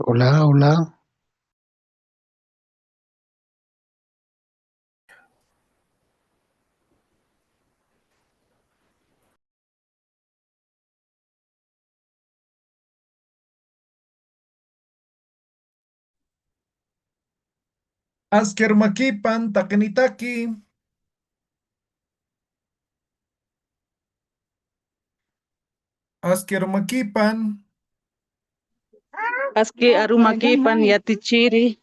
Hola, hola. Asker makipan, takenitaki. Asker makipan. Aski arumakipan yatichiri.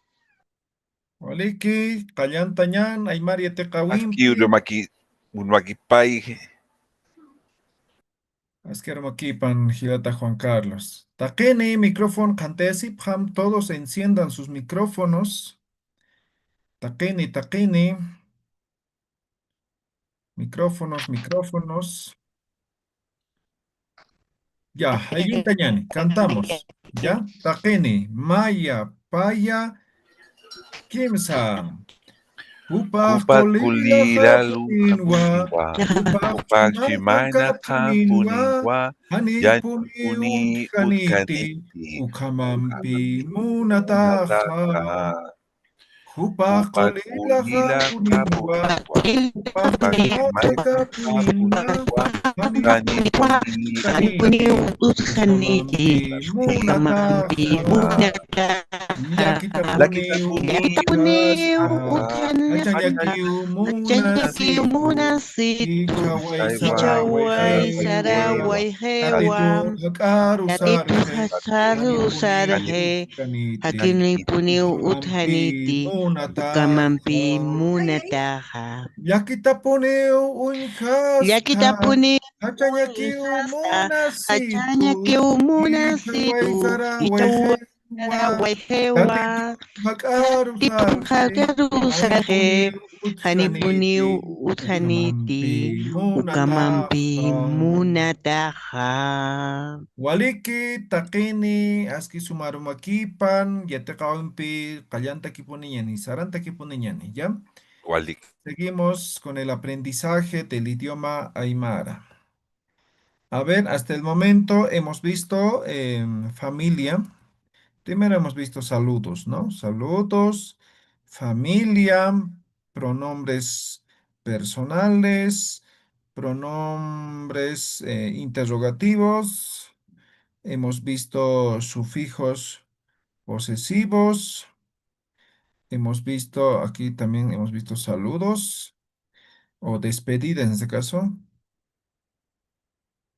Waliki, kallantañan, aymari Aski tekawimpi. Urmaquipay, Asker makipan, Girata Juan Carlos. Takeni, micrófono, kantesi, pam, todos enciendan sus micrófonos. Takeni, takeni. Micrófonos, micrófonos. Ya, ayuntañani, cantamos. Ya, takeni, maya, paya, kimsa. Upah Kupat kolila Kulilalu kapuninwa, Kapuningwa, upah Upak chimana Chimana kapuninwa, Kapuningwa, hani Yan puni Puni utkaniti, Utkaniti, ukamampi Ukamati munataha. Munataka, Upah Kupat kolila Kulila kapuninwa, Kapuningwa, upah Upak chimana Chimana kapuninwa, Kapuningwa, hani Kani puni Puni utkaniti, Hanipuni Utkaniti, uthaniti. ukamampi Ukamampi munataha. munataha. Yakita Lakita puni Puni Yakitapuni ukasta. uthanita. Achanyaki Hachani umuna Achanyaki situ. umunasitu. Ikawai Saiwa sarawai Ichawai hewa. Hewa, sarawai Yatitu hewa. hakaru Yatitu sarhe. Sarhe, hasaru Hanipuni Kani sarhe. utkaniti. Hakinipuni Ukamampi uthaniti. Ukamampi munataha. munataha. Yakita puni unhasta. Yakitapuni Achanyaki hasta umuna hachanya situ. que umuna Ikawai situ sarawai ichawara hewa. Yatitu waihewa hakaru tipu sarhe. hakaru Hanipuni sarhe hanipuni utkaniti. uthaniti Ukamampi ukamampi munataha. munataha. Waliki, takini, aski sumarumakipan, yatekawampi, kallanta kipuniñani, saranta kipuniñani, ¿ya? Walik. Seguimos con el aprendizaje del idioma Aymara. A ver, hasta el momento hemos visto familia. Primero hemos visto saludos, ¿no? Saludos, familia, pronombres personales, pronombres interrogativos. Hemos visto sufijos posesivos. Hemos visto, aquí también hemos visto saludos o despedida en este caso.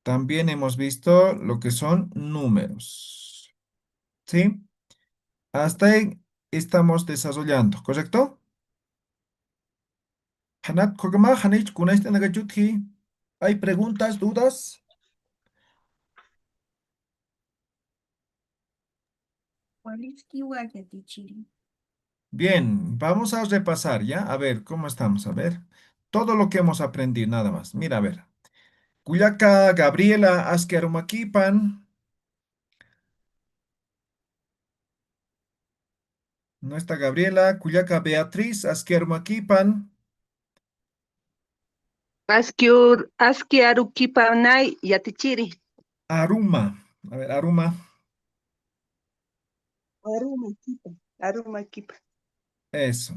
También hemos visto lo que son números. ¿Sí? Hasta ahí estamos desarrollando, ¿correcto? Hanat kogama hanich kunais tenagachuthi. ¿Hay preguntas, dudas? Walisky Wayatichiri. Bien, vamos a repasar ya. A ver, ¿cómo estamos? A ver. Todo lo que hemos aprendido, nada más. Mira, a ver. Kuyaka Gabriela Askerumakipan. No está Gabriela. Kuyaka Beatriz Askerumakipan. Aski arukipanay yatichiri. Aruma. A ver, Aruma. Aruma kipa. Aruma kipa. Eso.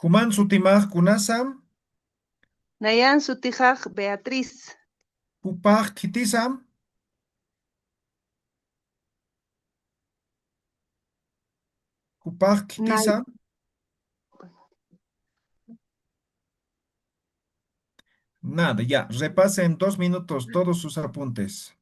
Human Sutimaj Kunasam. Nayan sutijaj Beatriz. Kupaj Kitisam. Kupaj Nay. Kitisam. Nada, ya. Repase en 2 minutos todos sus apuntes.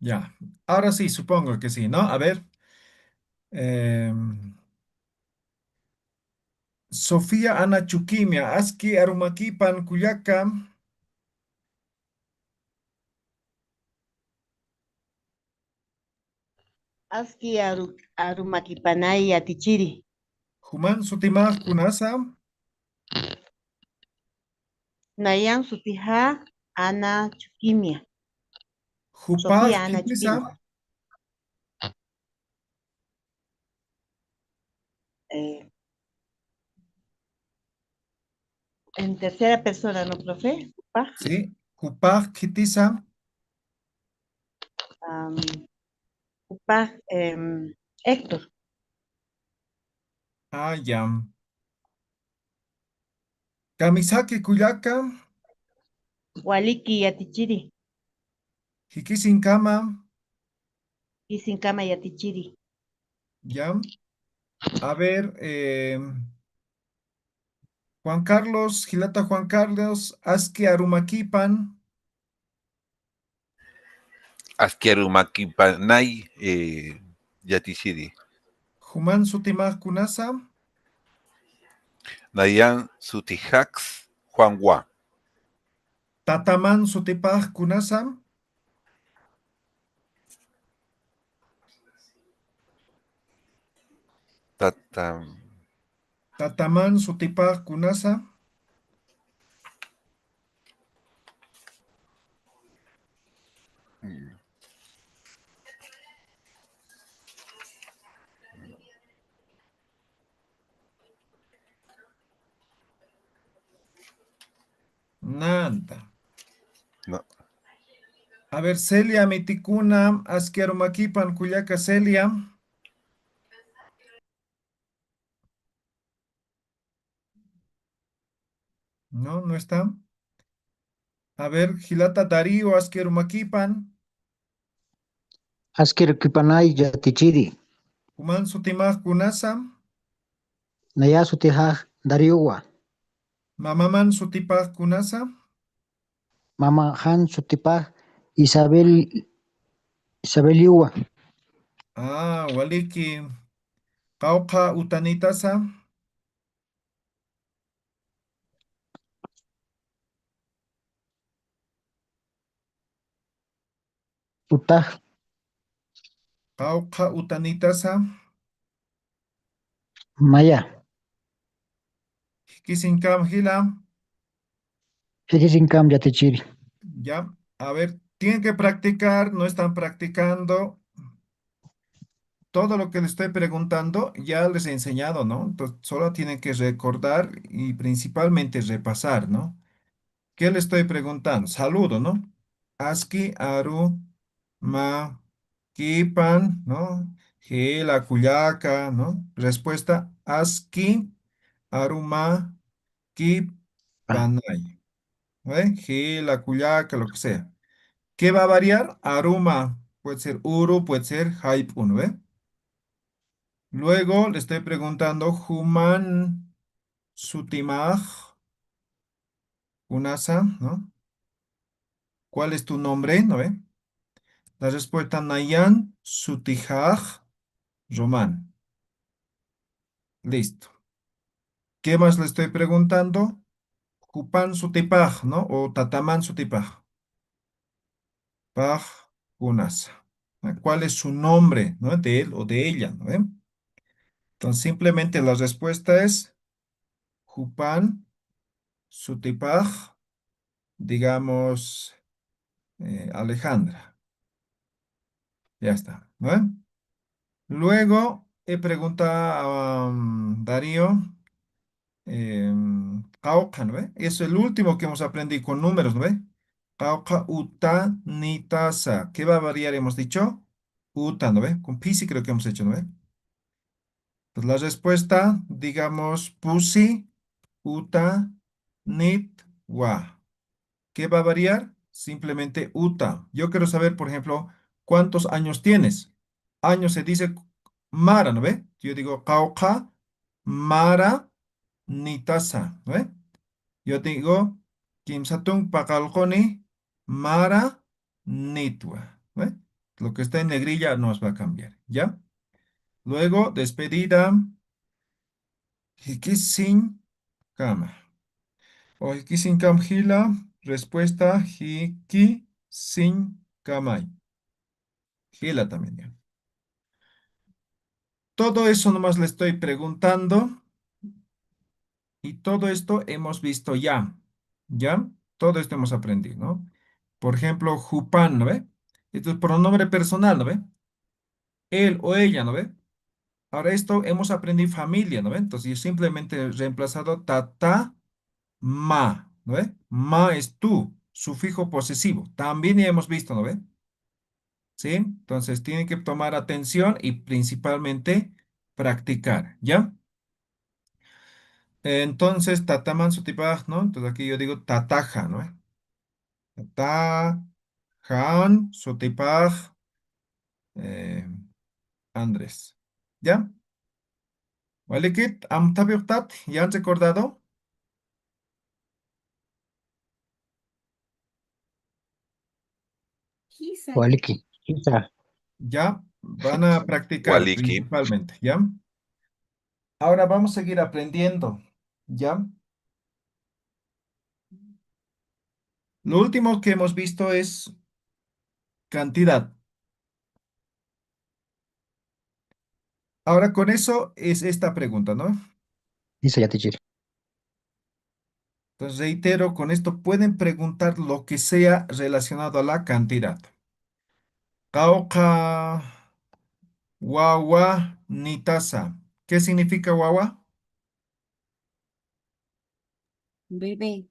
Ya. Ahora sí, supongo que sí, ¿no? A ver. Sofía Ana Chukimia, Aski Arumakipan Kuyaka, Arumakipanay atichiri. Human Sutimah Kunasa, Nayan sutiha Ana Chukimia. Hupah Sofía Ana Kitisa, Chukimia. Eh, en tercera persona, ¿no, profe? Upaj, sí, Hupah Kitisa, am, upaj, Héctor. Ayam. Kamisaki Kuyaka, Waliki atichiri. Hikisin Kama, Isinkama yatichiri. Yam. A ver, Juan Carlos, Gilata Juan Carlos, Aski Arumakipan, Askerumakipanay, Yatishiri. Human Sutimah Kunasa, Nayan Sutihax, Juan Gua. Tataman Sutipah Kunasa, Tatam, Tataman Sutipah Kunasa, nada. no. A ver, Celia Miticuna, Asquiarumaquipan, Cuyaca Celia. No, no está. A ver, Gilata Darío, Asquiarumaquipan, Askir kipanay yatichiri. Human Sutimah Kunasa, Naya sutihah dariuwa. Mamaman Sutipah Kunasa, Mama han sutipah Isabeliuwa. Waliki, Cauca Utanitasa, Utah Cauca Utanitasa, maya. Kisinkam Gila, Hekisinkam yatichiri. ya. A ver, tienen que practicar, no están practicando. Todo lo que les estoy preguntando ya les he enseñado, ¿no? Entonces, solo tienen que recordar y principalmente repasar, ¿no? ¿Qué le estoy preguntando? Saludo, ¿no? Aski, Aru, Ma, Kipan, ¿no? Gela, Cuyaca, ¿no? Respuesta, Aski, Aru, Ma, Ah, Kipanay. ¿Ve? Gela, Cuyaca, lo que sea. ¿Qué va a variar? Aruma, puede ser Uru, puede ser Haipun, ¿ve? Luego le estoy preguntando, Human Sutimaj Unasa, ¿no? ¿Cuál es tu nombre? ¿No ve? La respuesta, Nayan Sutijaj Román. Listo. ¿Qué más le estoy preguntando? Jupan Sutipaj, ¿no? O Tataman Sutipaj. Paj Unasa. ¿Cuál es su nombre? ¿No? De él o de ella, ¿no ve? Entonces, simplemente la respuesta es Jupan Sutipaj, digamos, Alejandra. Ya está, ¿no? Luego he preguntado a Darío, Cauca, ¿no ve? Es el último que hemos aprendido con números, ¿no ve? Cauca, uta, nitasa. ¿Qué va a variar? Hemos dicho uta, ¿no ve? Con pisi creo que hemos hecho, ¿no ve? Pues la respuesta, digamos, pusi, uta, nit, wa. ¿Qué va a variar? Simplemente uta. Yo quiero saber, por ejemplo, ¿cuántos años tienes? Años se dice mara, ¿no ve? Yo digo cauca, mara, nitasa, ¿no ve? Yo digo kimsatun pakalconi, mara, nitwa, ¿no ve? Lo que está en negrilla nos va a cambiar, ¿ya? Luego, despedida. Hiki sin cama. O hiki sin cam hila. Respuesta, hiki sin kamay. Hila también, ya. Todo eso nomás le estoy preguntando. Y todo esto hemos visto ya. ¿Ya? Todo esto hemos aprendido, ¿no? Por ejemplo, Jupan, ¿no ve? Esto es pronombre personal, ¿no ve? Él o ella, ¿no ve? Ahora esto hemos aprendido familia, ¿no ve? Entonces yo simplemente he reemplazado tata, ma, ¿no ve? Ma es tú, sufijo posesivo. También ya hemos visto, ¿no ve? ¿Sí? Entonces tienen que tomar atención y principalmente practicar, ¿ya? Entonces, tataman sutipaj, ¿no? Entonces aquí yo digo tataja, ¿no? Tatajan sutipaj eh, Andrés. ¿Ya? Walikit, am tabiuqtat, ¿ya han recordado? Quizá. Waliki. Quizá. Ya, van a practicar Waliki. principalmente, ¿ya? Ahora vamos a seguir aprendiendo, ¿ya? Lo último que hemos visto es cantidad. Ahora con eso es esta pregunta, ¿no? Dice ya teacher. Entonces reitero, con esto pueden preguntar lo que sea relacionado a la cantidad. Cauca, wawa, nitasa. ¿Qué significa wawa? Bebé.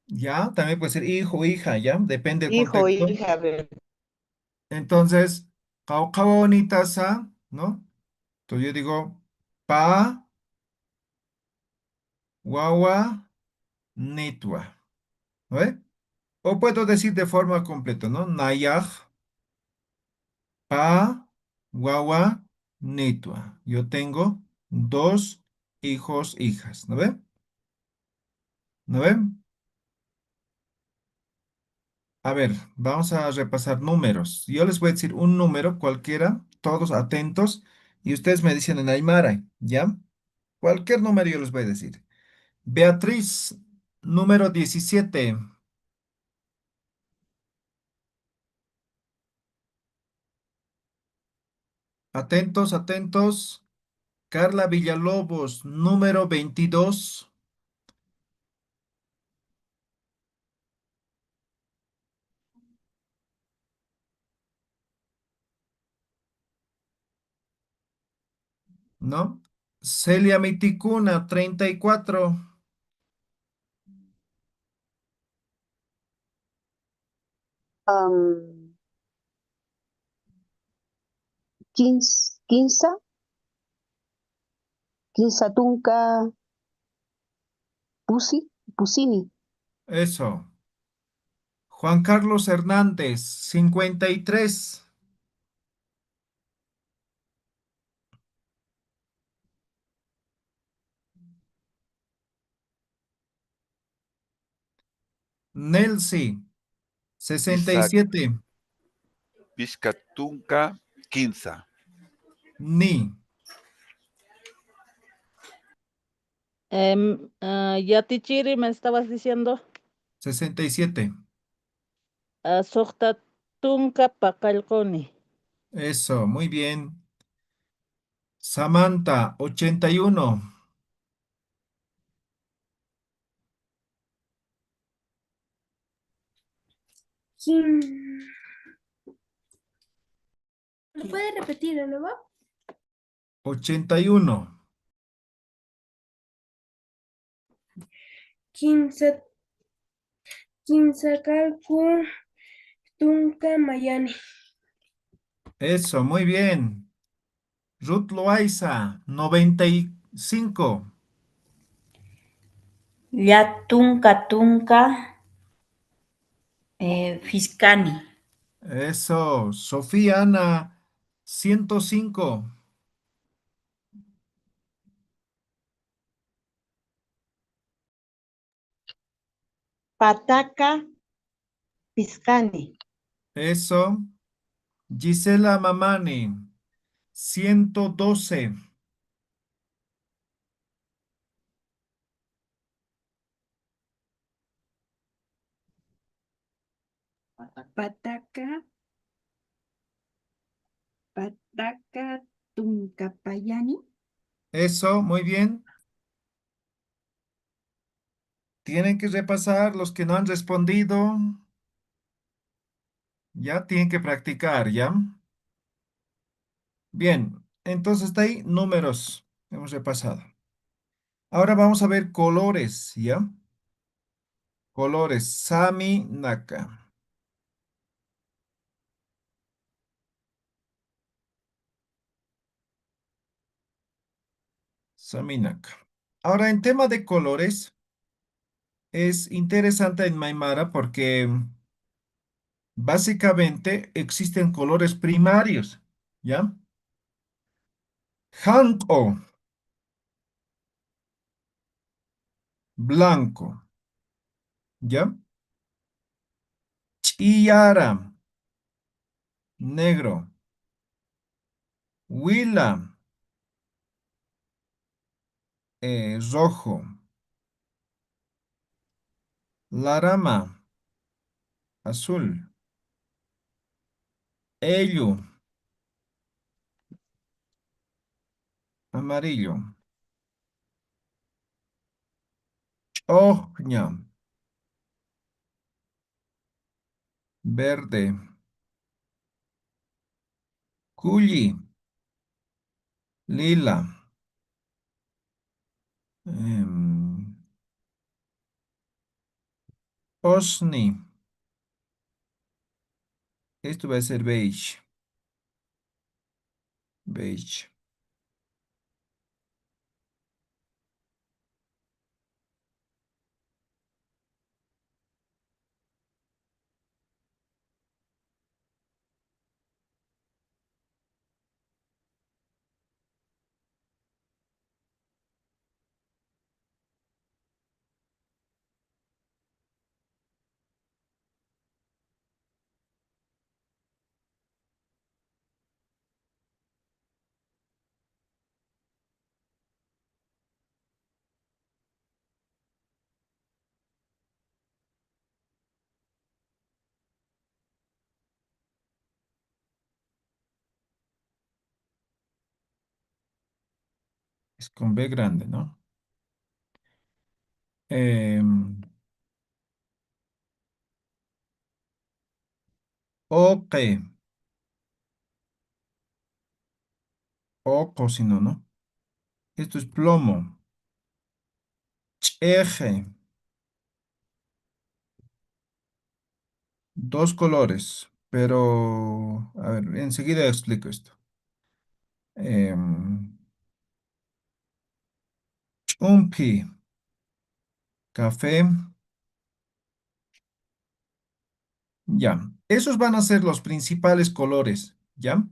Ya, también puede ser hijo o hija, ya, depende del Hijo, contexto. hija, bebé. Entonces, cauca, wawa, nitasa, ¿no? Entonces yo digo, pa, wawa, nitwa. ¿No ve? O puedo decir de forma completa, ¿no? Nayaj, pa, wawa, nitwa. Yo tengo dos hijos, hijas, ¿no ve? ¿No ve? A ver, vamos a repasar números. Yo les voy a decir un número cualquiera, todos atentos, y ustedes me dicen en Aymara, ¿ya? Cualquier número yo les voy a decir. Beatriz, número 17. Atentos, atentos. Carla Villalobos, número 22. ¿No? Celia Miticuna, 34. Um, Quinza, Quinza Tunca, Pusini. Eso. Juan Carlos Hernández, 53. Nelsi, Isaac 67. Vizcatunca, 15. Ni, Ya Tichiri me estabas diciendo, 67. Sokta Tunka Pakalkoni. Eso, muy bien. Samantha, 81. Quin... ¿Lo puede repetir de nuevo? 81. Quinza, Quinzacalco, Tunca, Mayani. Eso, muy bien. Ruth Loaiza, 95. Llatunka tunka Fiscani. Eso. Sofía Ana, 105. Pataca, Piscani. Eso. Gisela Mamani, 112. Pataka, Pataka Tunkapayani. Eso, muy bien. Tienen que repasar los que no han respondido. Ya tienen que practicar, ¿ya? Bien, entonces está ahí números. Hemos repasado. Ahora vamos a ver colores, ¿ya? Colores. Sami Naka. Sami Naka. Ahora, en tema de colores, es interesante en Maimara porque básicamente existen colores primarios, ¿ya? Hanko, blanco, ¿ya? Chiara, negro. Huila, rojo. Larama, azul. Ello, amarillo. Ochña, verde. Culli, lila. em, Osni, esto va a ser beige. Beige. Es con B grande, ¿no? Em, ok. Oco, si no, ¿no? Esto es plomo. Eje. Dos colores. Pero, a ver, enseguida explico esto. Em, Chumpi. Café. Ya. Esos van a ser los principales colores. ¿Ya?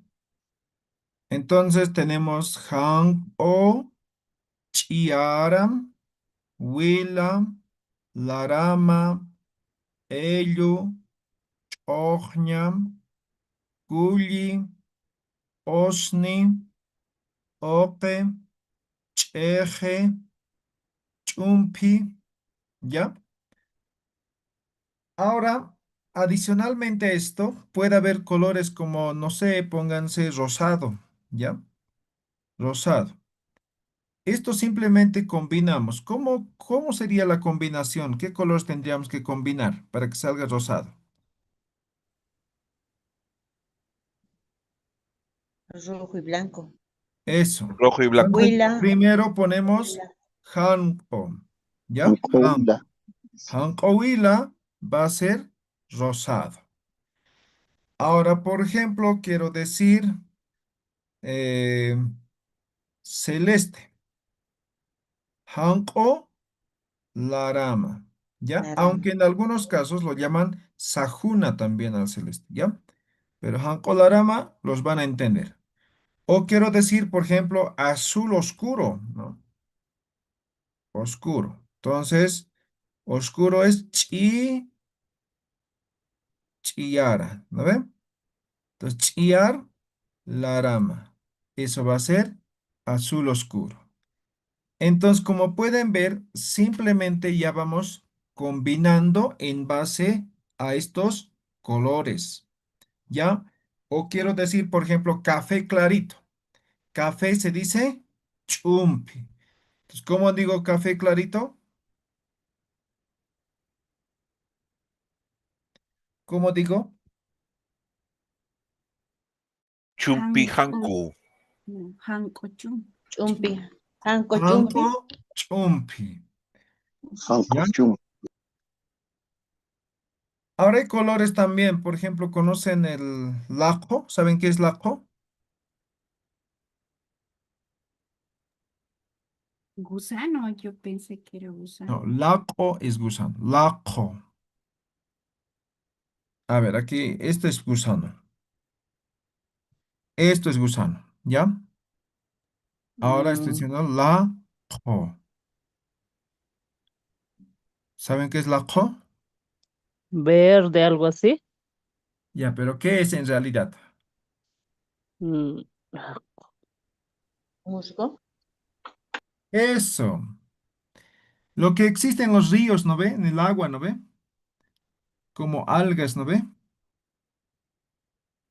Entonces tenemos Han o Chiara, Willa, Larama, Ello, Ochña, Gulli, Osni, Ope, Cheje, Chumpi, ¿ya? Ahora, adicionalmente a esto, puede haber colores como, no sé, pónganse rosado, ¿ya? Rosado. Esto simplemente combinamos. ¿Cómo sería la combinación? ¿Qué colores tendríamos que combinar para que salga rosado? Rojo y blanco. Eso. Rojo y blanco. Huila. Primero ponemos Hanko, ¿ya? Huila. Hanko Huila va a ser rosado. Ahora, por ejemplo, quiero decir eh, celeste. Hanko Larama, ¿ya? Larama. Aunque en algunos casos lo llaman Sajuna también al celeste, ¿ya? Pero Hanko Larama los van a entender. O quiero decir, por ejemplo, azul oscuro, ¿no? Oscuro. Entonces, oscuro es Chiara, ¿no ven? Entonces, chiar, larama. Eso va a ser azul oscuro. Entonces, como pueden ver, simplemente ya vamos combinando en base a estos colores, ¿ya? O quiero decir, por ejemplo, café clarito. Café se dice chumpi. Entonces, ¿cómo digo café clarito? ¿Cómo digo? Chumpi Hanko. hanku. No, hankochum. Chumpi. Hanko chumpi. Anko chumpi. ¿Ya? Hankochum. Ahora hay colores también. Por ejemplo, ¿conocen el lajo? ¿Saben qué es lajo? Gusano, yo pensé que era No, gusano. lajo es gusano. Lajo. A ver, aquí, esto es gusano. Esto es gusano. ¿Ya? Ahora estoy Mm, diciendo lajo. ¿Saben qué es lajo? verde, algo así. Ya, pero ¿qué es en realidad? Mm, Musgo. Eso. Lo que existe en los ríos, ¿no ve? En el agua, ¿no ve? Como algas, ¿no ve?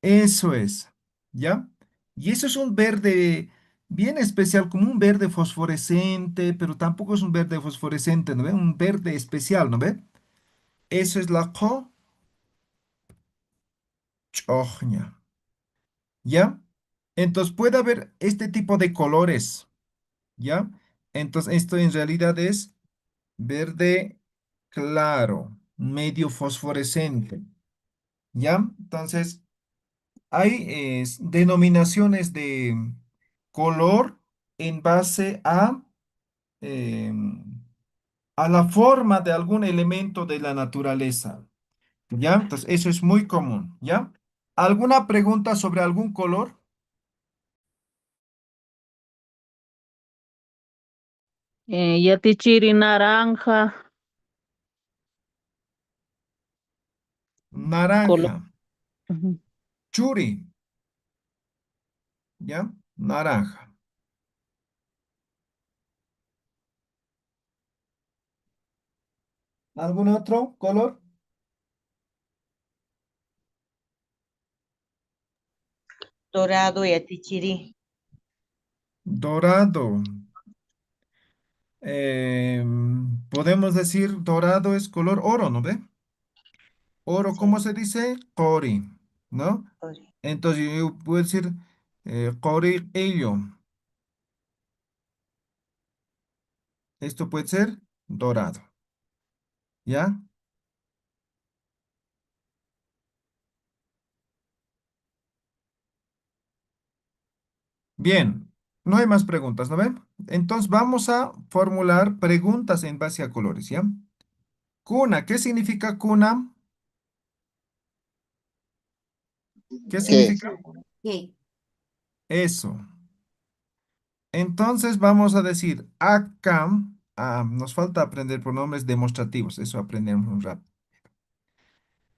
Eso es. ¿Ya? Y eso es un verde bien especial, como un verde fosforescente, pero tampoco es un verde fosforescente, ¿no ve? Un verde especial, ¿no ve? Eso es la cochojña. ¿Ya? Entonces puede haber este tipo de colores. ¿Ya? Entonces esto en realidad es verde claro, medio fosforescente. ¿Ya? Entonces, hay denominaciones de color en base a la forma de algún elemento de la naturaleza. ¿Ya? Entonces, eso es muy común. ¿Ya? ¿Alguna pregunta sobre algún color? yatichiri naranja. Color. Naranja, Ujú. churi, ¿ya? Naranja. ¿Algún otro color? Dorado y atichiri. Dorado. Podemos decir dorado es color oro, ¿no ve? Oro, ¿cómo Sí. se dice? Cori, ¿no? Entonces yo puedo decir cori ello. Esto puede ser dorado, ¿ya? Bien, no hay más preguntas, ¿no ven? Entonces vamos a formular preguntas en base a colores, ¿ya? Cuna, ¿qué significa cuna? ¿Qué ¿Qué? significa? ¿Qué? Eso. Entonces vamos a decir acá, nos falta aprender pronombres demostrativos, eso aprendemos un rato.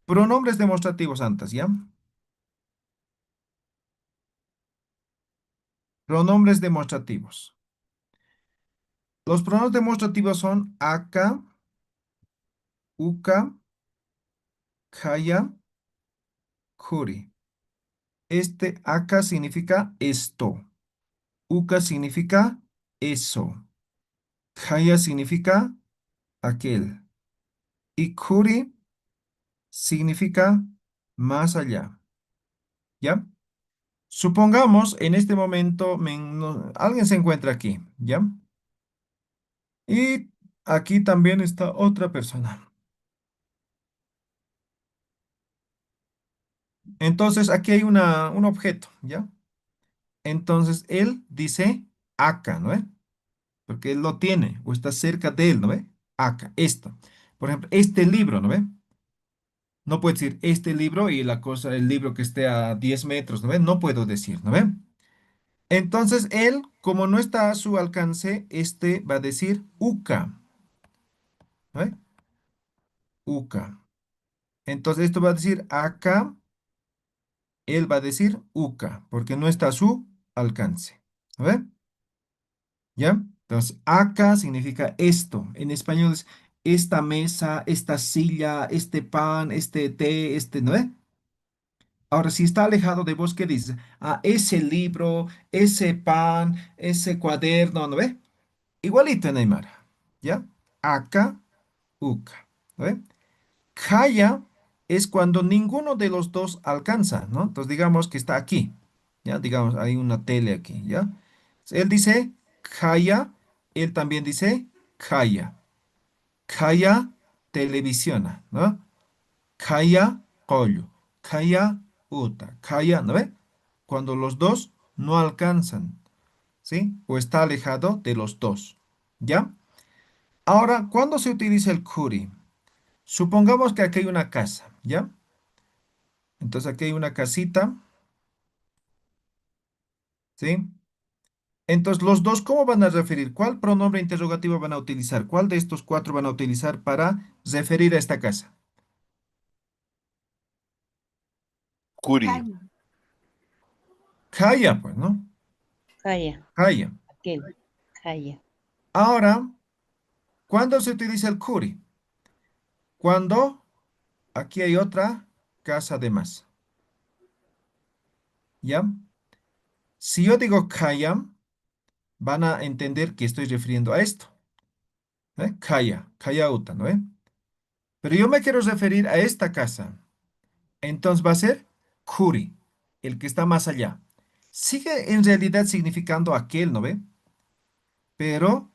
Pronombres demostrativos antes, ¿ya? Pronombres demostrativos. Los pronombres demostrativos son acá, uka, kaya, kuri. Este acá significa esto, uka significa eso, kaya significa aquel y kuri significa más allá, ¿ya? Supongamos en este momento alguien se encuentra aquí, ¿ya? Y aquí también está otra persona. Entonces aquí hay un objeto, ¿ya? Entonces él dice acá, ¿no ve? Porque él lo tiene o está cerca de él, ¿no ve? Acá, esto. Por ejemplo, este libro, ¿no ve? No puedo decir este libro y la cosa, el libro que esté a 10 metros, ¿no ve? No puedo decir, ¿no ve? Entonces él, como no está a su alcance, este va a decir uca, ¿no ve? Uca. Entonces esto va a decir acá, él va a decir uka, porque no está a su alcance. ¿A ver? ¿Ya? Entonces, acá significa esto. En español es esta mesa, esta silla, este pan, este té, este, ¿no ve? Ahora, si está alejado de vos, ¿qué dices? Ah, ese libro, ese pan, ese cuaderno, ¿no ve? Igualito en Aymara. ¿Ya? Acá, uka. ¿No ve? Kaya es cuando ninguno de los dos alcanza, ¿no? Entonces, digamos que está aquí. Ya, digamos, hay una tele aquí, ¿ya? Él dice Kaya, él también dice Kaya. Kaya televisiona, ¿no? Kaya kollo. Kaya uta. Kaya, ¿no ve? Cuando los dos no alcanzan, ¿sí? O está alejado de los dos, ¿ya? Ahora, ¿cuándo se utiliza el kuri? Supongamos que aquí hay una casa, ¿ya? Entonces aquí hay una casita, ¿sí? Entonces, los dos, ¿cómo van a referir? ¿Cuál pronombre interrogativo van a utilizar? ¿Cuál de estos cuatro van a utilizar para referir a esta casa? Curi. Calle. Kaya, pues, ¿no? Kaya, Kaya. aquel. Kaya. Ahora, ¿cuándo se utiliza el kuri? Cuando aquí hay otra casa de más, ¿ya? Si yo digo kaya, van a entender que estoy refiriendo a esto, ¿eh? Kaya, kaya uta, ¿no? Pero yo me quiero referir a esta casa. Entonces va a ser Kuri, el que está más allá. Sigue en realidad significando aquel, ¿no ve? Pero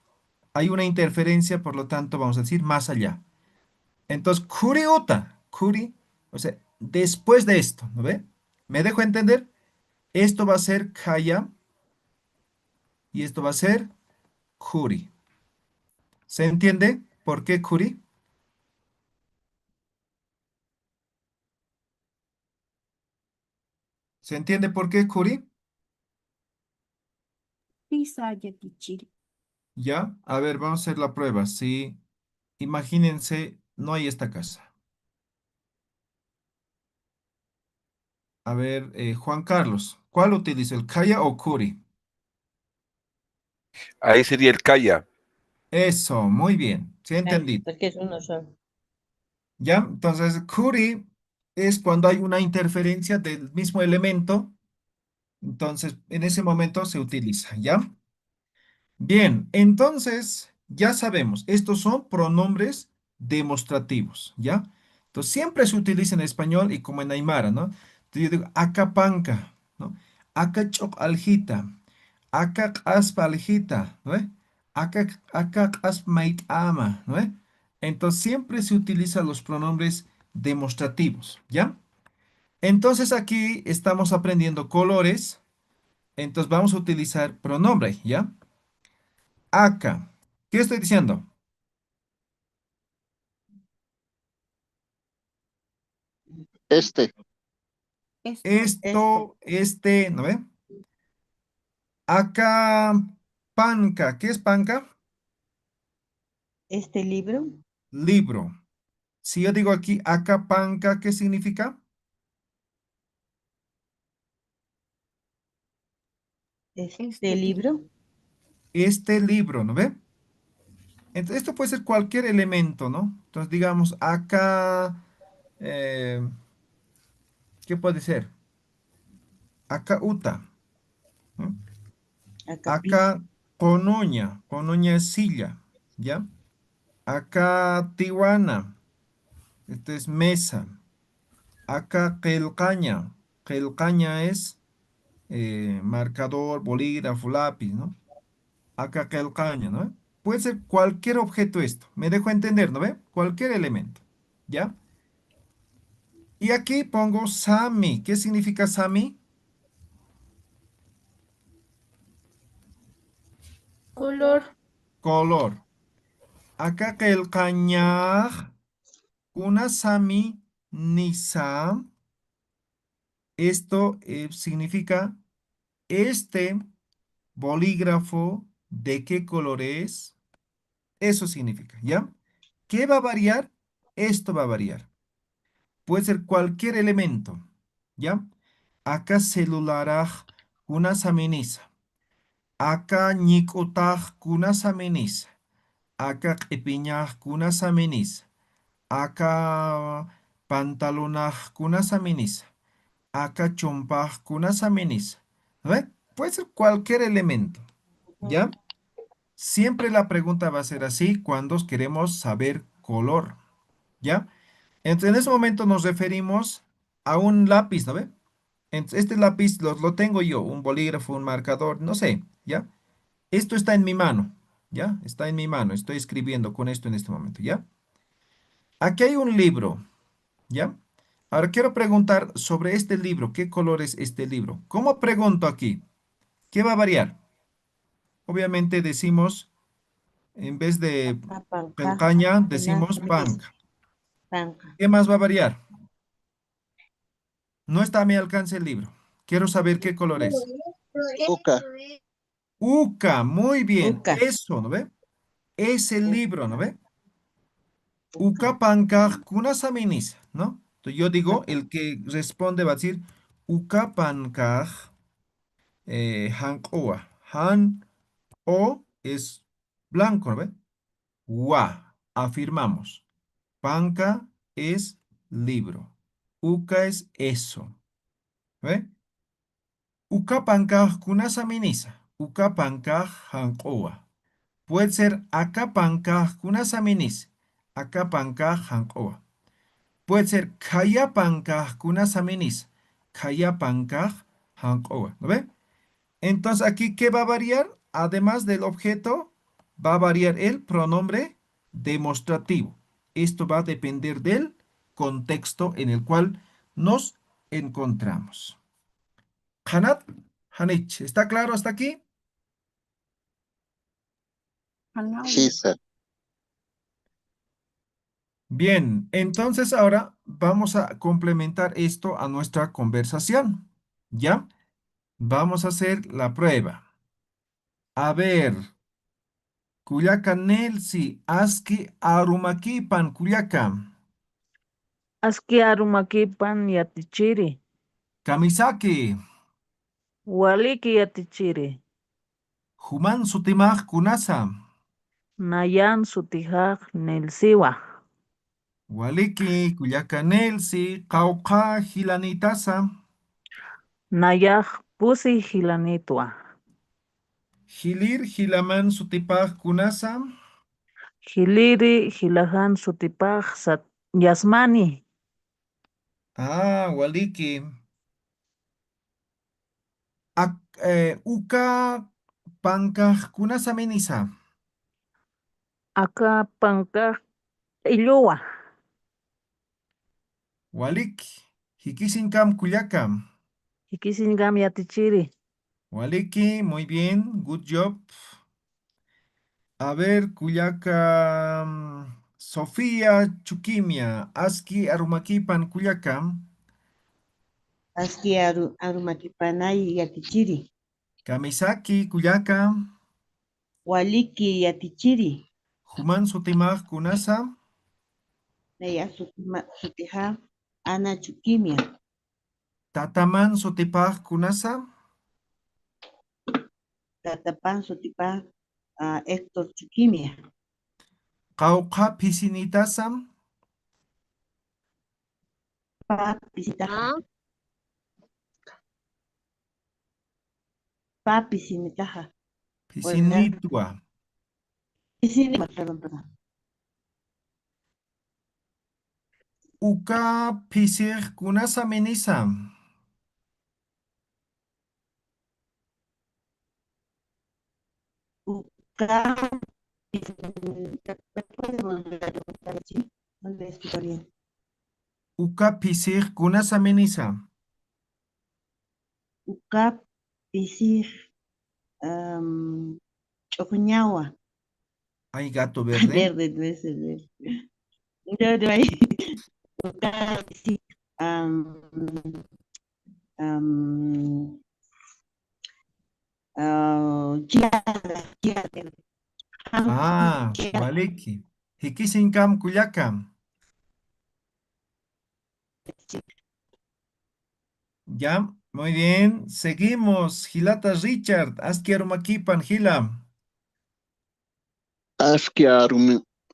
hay una interferencia, por lo tanto vamos a decir más allá. Entonces, Kuri Uta, Kuri, o sea, después de esto, ¿no ve? ¿Me dejo entender? Esto va a ser Kaya y esto va a ser Kuri. ¿Se entiende por qué Kuri? ¿Se entiende por qué Kuri? Pisa yakichiri. Ya, a ver, vamos a hacer la prueba. Sí, imagínense, no hay esta casa. A ver, Juan Carlos, ¿cuál utiliza, el Kaya o Kuri? Ahí sería el Kaya. Eso, muy bien, sí Kaya, entendí. porque es uno solo. ¿Ya? Entonces, Kuri es cuando hay una interferencia del mismo elemento, entonces en ese momento se utiliza, ¿ya? Bien, entonces ya sabemos, estos son pronombres demostrativos, ¿ya? Entonces siempre se utiliza en español y como en aymara, ¿no? Entonces yo digo, acapanca, ¿no? Acachok aljita, acak aspa aljita, ¿no? Acak asmait ama, ¿no? Entonces siempre se utilizan los pronombres demostrativos, ¿ya? Entonces aquí estamos aprendiendo colores, entonces vamos a utilizar pronombre, ¿ya? Acá. ¿Qué estoy diciendo? Este, Este. Este, Esto, este, ¿no ve? Acá, panca. ¿Qué es panca? este libro, Libro. Si yo digo aquí, acá, panca, ¿qué significa? este Este. libro, Este libro, ¿no ve? Entonces, esto puede ser cualquier elemento, ¿no? Entonces, digamos, acá, eh, ¿qué puede ser? Acá, uta, ¿no? acá piso, Acá, conuña. Conuña es silla, ¿ya? Acá, tijuana. Esto es mesa. Acá Quelcaña. Quelcaña es marcador, bolígrafo, lápiz, ¿no? Acá Quelcaña, ¿no? Puede ser cualquier objeto esto. Me dejo entender, ¿no ve? Cualquier elemento, ¿ya? Y aquí pongo Sami. ¿Qué significa Sami? Color. Color. Acá Quelcaña, una Sami Nisa. Esto significa este bolígrafo, ¿de qué color es? Eso significa, ¿ya? ¿Qué va a variar? Esto va a variar. Puede ser cualquier elemento, ¿ya? Aka celularaj kunasa minisa. Aka ñiqutaj kunasa minisa. Aka q'ipiñaj kunasa minisa. Aka pantalonaj kunasa minisa. Aka chompaj kunasa minisa. ¿Ve? Puede ser cualquier elemento. ¿Ya? Siempre la pregunta va a ser así cuando queremos saber color. ¿Ya? Entonces, en ese momento nos referimos a un lápiz, ¿no ve? Entonces, este lápiz lo tengo yo, un bolígrafo, un marcador, no sé, ¿ya? Esto está en mi mano, ¿ya? Está en mi mano, estoy escribiendo con esto en este momento, ¿ya? Aquí hay un libro, ¿ya? Ahora quiero preguntar sobre este libro, ¿qué color es este libro? ¿Cómo pregunto aquí? ¿Qué va a variar? Obviamente decimos, en vez de Panca, pelcaña, kunasa decimos minisa. panca. Panca. ¿Qué más va a variar? No está a mi alcance el libro. Quiero saber qué color es. Uca. Uca, muy bien. Uca. Eso, ¿no ve? Es el libro, ¿no ve? Uca. Uca pankaj kunasaminis, ¿no? Entonces yo digo, el que responde va a decir Uca pankaj hankoa. Han o es blanco, ¿no ve? Wa, afirmamos. Panca es libro. Uca es eso. ¿Ve? Uca pankaj kunasaminisa. Uca pankaj hankoa. Puede ser akapankaj kunasaminis. Akapankaj hankoa. Puede ser kayapankaj kunasaminis. Kayapankaj hankoa. ¿No ve? Entonces aquí, ¿qué va a variar? Además del objeto, va a variar el pronombre demostrativo. Esto va a depender del contexto en el cual nos encontramos. Hanat, Hanich, ¿está claro hasta aquí? Sí, sir. Bien, entonces ahora vamos a complementar esto a nuestra conversación. ¿Ya? Vamos a hacer la prueba. A ver, Culiaca Nelsi, Aski Arumakipan, Culiaca. Aski arumakipan yatichiri. Kamisaki, Waliki yatichiri. Human Sutimaj Kunasa. Nayan sutihak nelsiwa. Waliki, Culiaca Nelsi, Cauca Gilanitasa. Nayak pusi hilanitwa. Hilir Hilaman Sutipaj Kunasa. Hiliri hilahan sutipak sat yasmani. Ah, Waliki. Uka Pankaj Kunasa Minisa. Aka panka iluwa. Walik, Hikisinkam Kuyakam. Ikisingam yatichiri. Waliki, muy bien, good job. A ver, Kuyakam. Sofía Chukimia, Aski Arumakipan Kuyakam. Aski arumakipanay yatichiri. Kamisaki Kuyakam. Waliki yatichiri. Human Sutimaj Kunasa. Naya sutiha ana chukimia. Tataman Sutipaj Kunasa. Tatapan sutipa Héctor chukimia. Kauka Pisinitasam. Papisitaja. Papisinitaja. Pisinitua. Perdón. Uka Pisir Kunasa Minisam. Uka. ¿Me puedes volver a preguntar así? No le escucho bien. Uka Pisir Kunasa Minisam. Uka pisir chocuñagua. Hay gato verde. Verde, no es el verde. No, ahí. Uka pisir chilada. Ah, Waliki. Hikisinkam Kuyakam. Ya, Muy bien, seguimos. Gilata Richard, Askiarumakipan, Gila. Aski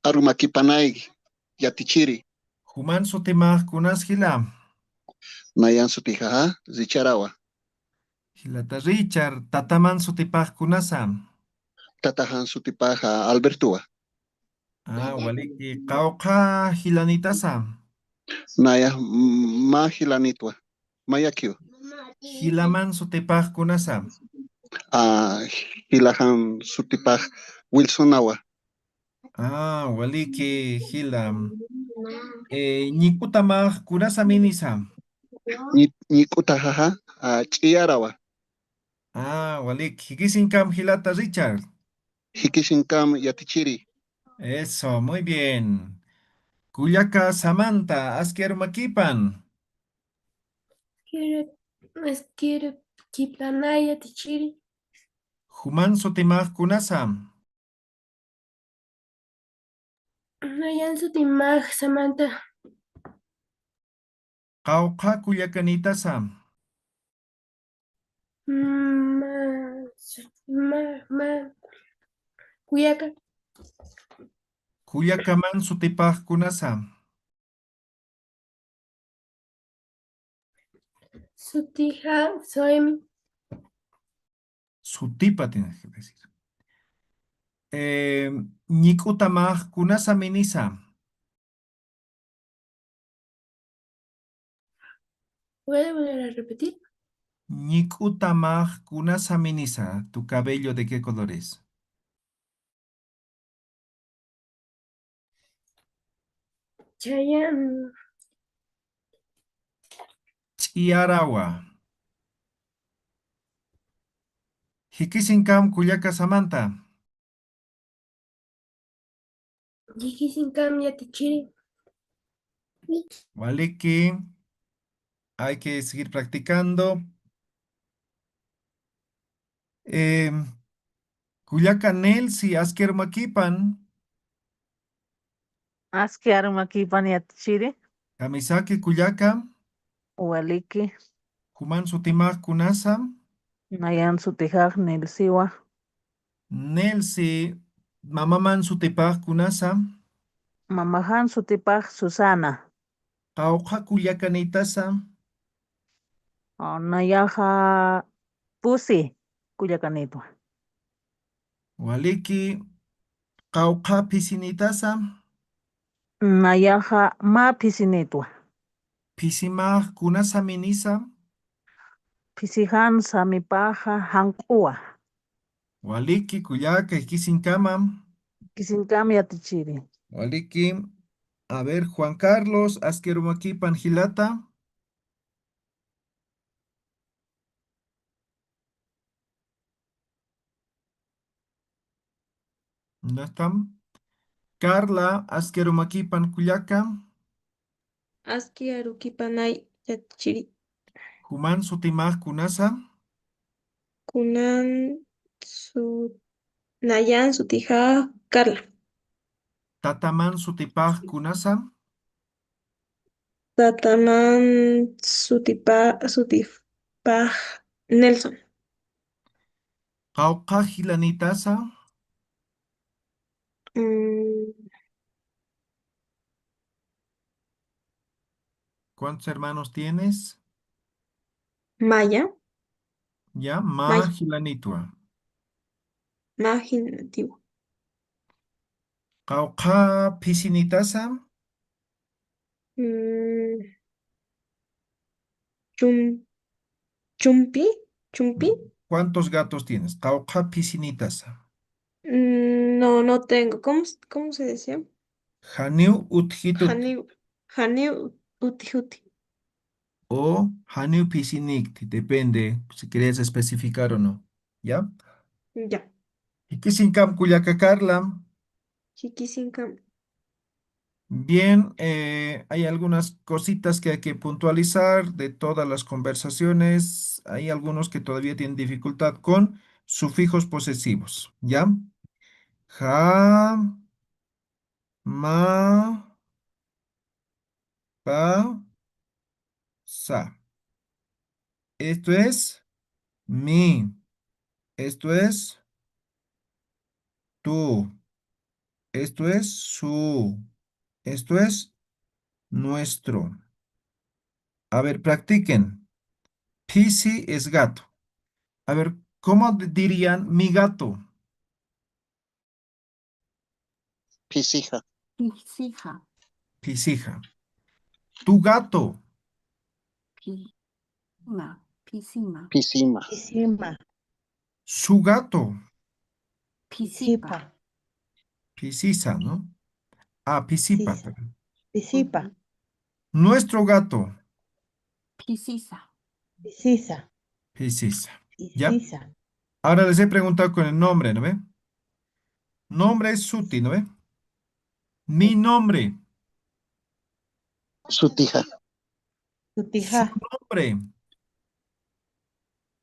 arumakipanay yatichiri. Human Sotimaj Kunas Gila. Nayan sutijaha zicharawa. Gilata Richard, Tataman Sotipaj Kunasa. Tatahan sutipaja Albertua. Waliki, Kauka Gilanitasa. Naya mahilanitwa. Mayakio. Gilaman Sotipaj Kunasa. Hilahan sutipaj Wilsonawa. Waliki, Gila. Nikutamaj Kunasa Minisa. Nikutajaha chiyarawa. Waliki, Hikisinkam Gilata Richard. Hikishinkam yatichiri. Eso, muy bien. Kuyaka Samantha, Askiarumakipan. Quiero kipanaya tichiri. Human Sotimaj Kunasa. Nayan sutimaj Samantha. Kauka Kuyakanitasa. Kuyaka. Kuyakaman Sotipaj Kunasa. Sutija Soemi. Sutipa tienes que decir. Nikutamaj Kunasa Minisa. ¿Puede volver a repetir? Nikutamaj Kunasa Minisa. ¿Tu cabello de qué color es? Chayan. Chiarawa. Hikisinkam Kuyaka Samantha. Yikisinkam yatichiri. Waliki. Hay que seguir practicando. Kuyaka Nelsi, Askiarumakipan. Askiarumakipan yatichiri. Kamisaki Kuyaka. Waliki. Human Sotimaj Kunasa. Nayan sutijaj nilsiwa. Nelsi, Mamaman Sutipaj Kunasa. Mamahan sutipaj Susana. Kauka Kuyakanitasa. Nayaja Pusi Kuyakanitwa. Waliki, Kauka Pisinitasa. Nayaja ma pisinitwa. Pisimaj Kunasa Minisa. Pisihan samipaja hankua. Waliki, Kuyaka, Ikisinkama. Kisinkam yatichiri. Waliki, a ver, Juan Carlos, Askiarumakipan Gilata. ¿Dónde están? Carla, Askiarumakipan Kuyaka. Aski arukipanay yatichiri. Human Sutimaj Kunasa. Kunan su Nayan sutija Carla. Tataman Sutipaj Kunasa. Tataman sutipaj Nelson. Kauka Gilanitasa. Mm, ¿Cuántos hermanos tienes? Maya. Ya, Maya. Gilanitwa. Imaginativo. Kauka Pisinitasa. Mm, chum, chumpi. ¿Cuántos gatos tienes? Kauka Pisinitasa. No tengo. ¿Cómo se decía? Haniu Uthitut. Haniu uti. O Haniu Pisinikt. Depende si quieres especificar o no. ¿Ya? Ya. ¿Y qué sin Cam Cuyaca Carla? Chiquisinca. Bien, hay algunas cositas que hay que puntualizar de todas las conversaciones. Hay algunos que todavía tienen dificultad con sufijos posesivos. ¿Ya? Ja, ma, pa, sa. Esto es mi. Esto es tú. Esto es su. Esto es nuestro. A ver, practiquen. Pisi es gato. A ver, ¿cómo dirían mi gato? Pisija. Pisija. Pisija. Tu gato. Pisima. Pisima. Pisima. Pisima. Su gato. Pisipa. Pisisa, ¿no? Ah, pisipa. Pisa. Perdón. Pisipa. Nuestro gato. Pisisa. Pisisa. Pisisa. ¿Ya? Pisisa. Ahora les he preguntado con el nombre, ¿no ve? Nombre es Suti, ¿no ve? Mi nombre. Sutija. Su Sutija. nombre.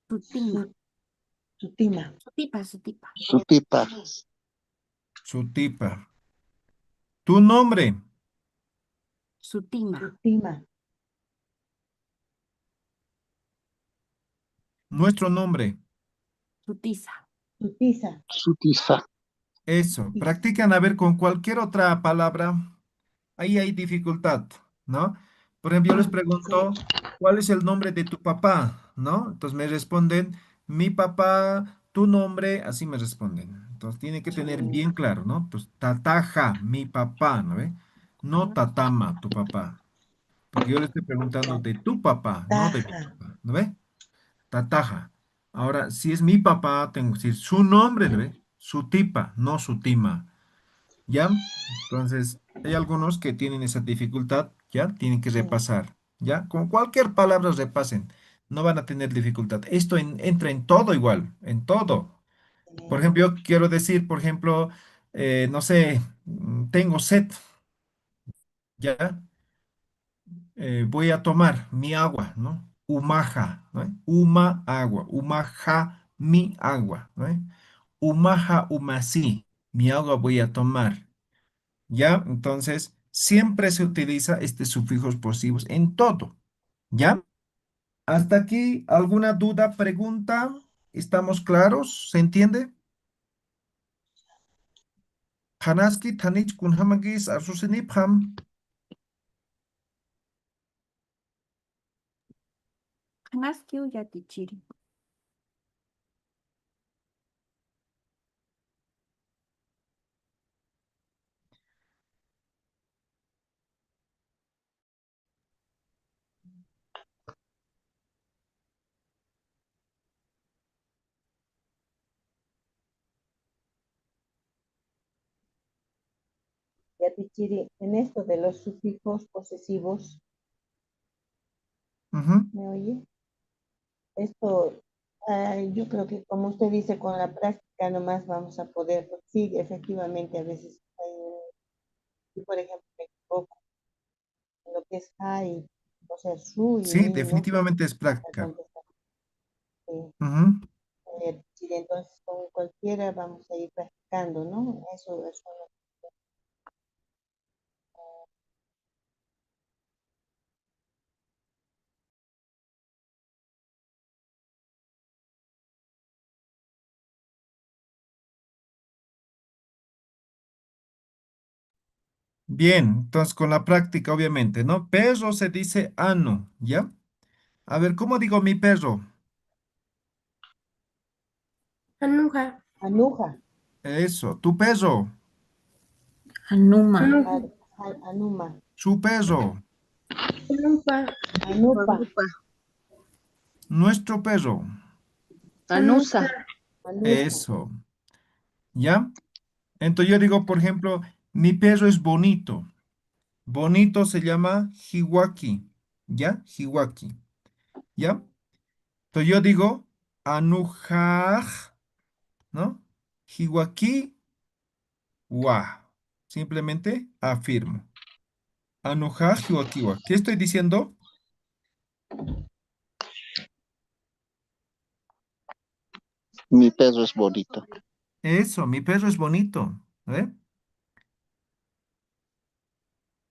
Sutima. Sutima. Sutipa. Sutipa. Sutipa. Sutipa. Tu nombre. Sutima. Sutima. Nuestro nombre. Sutisa. Sutisa. Sutisa. Eso. Practican a ver con cualquier otra palabra. Ahí hay dificultad, ¿no? Por ejemplo, yo les pregunto, ¿cuál es el nombre de tu papá? ¿No? Entonces me responden, mi papá, tu nombre, así me responden. Entonces tiene que tener bien claro, ¿no? Pues tataja, mi papá, ¿no ve? No tatama, tu papá. Porque yo le estoy preguntando de tu papá, no de mi Taja. papá, ¿no ve? Tataja. Ahora, si es mi papá, tengo que decir su nombre, ¿no ve? Su tipa, no su tima. ¿Ya? Entonces, hay algunos que tienen esa dificultad, ¿ya? Tienen que repasar, ¿ya? Con cualquier palabra repasen, no van a tener dificultad. Esto entra en todo igual, en todo. Por ejemplo, yo quiero decir, por ejemplo, no sé, tengo sed, ¿ya? Voy a tomar mi agua, ¿no? Umaja, ¿no? Uma agua, umaja mi agua, ¿no? Umaja umasi, mi agua voy a tomar. ¿Ya? Entonces, siempre se utiliza este sufijos posesivos en todo. ¿Ya? Hasta aquí, ¿alguna duda, pregunta? ¿Estamos claros? ¿Se entiende? Hanaski tanich kunhamagis arsusinipam. Kanaskio yatichiri. Yatichiri, en esto de los sufijos posesivos, Ujú. ¿me oye? Esto, yo creo que como usted dice, con la práctica nomás vamos a poder, porque sí, efectivamente, a veces, yo, por ejemplo, me equivoco en lo que es hay, o sea, su y Sí, mi, ¿no? definitivamente es La práctica. contestación. Sí. Ujú. Sí, entonces con cualquiera vamos a ir practicando, ¿no? Eso Bien, entonces con la práctica, obviamente, ¿no? Perro se dice ano, ¿ya? A ver, ¿cómo digo mi perro? Anuja. anuja, Eso, tu perro, Anuma. Anuja. anuma, su perro, Anuja. anupa, nuestro perro. Anusa. anusa, Eso, ¿ya? Entonces yo digo, por ejemplo, mi perro es bonito. Bonito se llama Hiwaki, ¿ya? Hiwaki, ¿ya? Entonces yo digo, Anujaj, ¿no? Hiwaki wa. Simplemente afirmo. Anujaj Hiwaki wa. ¿Qué estoy diciendo? Mi perro es bonito. Eso, mi perro es bonito, ¿eh?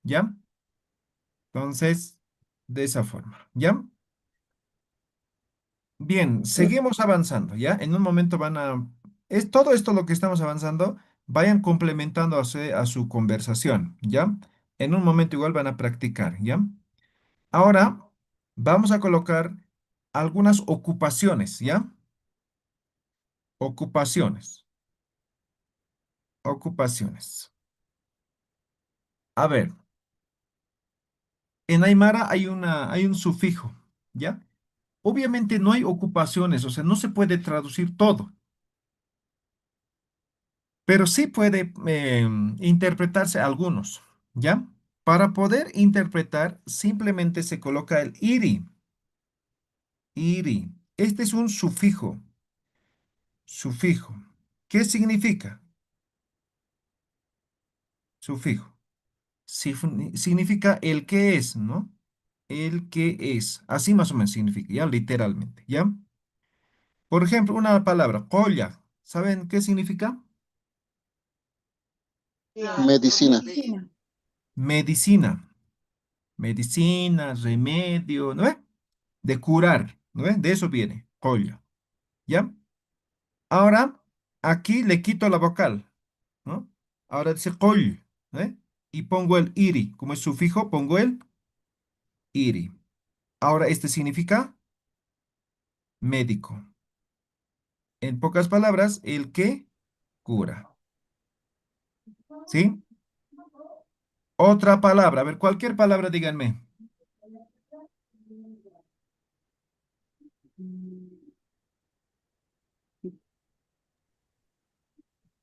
¿Ya? Entonces, de esa forma, ¿ya? Bien, seguimos avanzando, ¿ya? En un momento van a... Es todo esto lo que estamos avanzando, vayan complementando a su conversación, ¿ya? En un momento igual van a practicar, ¿ya? Ahora vamos a colocar algunas ocupaciones, ¿ya? Ocupaciones, ocupaciones. A ver, en Aymara hay un sufijo, ¿ya? Obviamente no hay ocupaciones, o sea, no se puede traducir todo, pero sí puede interpretarse algunos, ¿ya? Para poder interpretar, simplemente se coloca el iri, iri. Este es un sufijo, sufijo. ¿Qué significa? Sufijo. Significa el que es, ¿no? El que es. Así más o menos significa, ya literalmente, ¿ya? Por ejemplo, una palabra, colla. ¿Saben qué significa? Medicina. Medicina. Medicina. Medicina, remedio, ¿no ve? De curar, ¿no ve? De eso viene, colla, ¿ya? Ahora, aquí le quito la vocal, ¿no? Ahora dice coll, ¿eh? Y pongo el iri. Como es sufijo, pongo el iri. Ahora, este significa médico. En pocas palabras, el que cura, ¿sí? Otra palabra, a ver, cualquier palabra, díganme.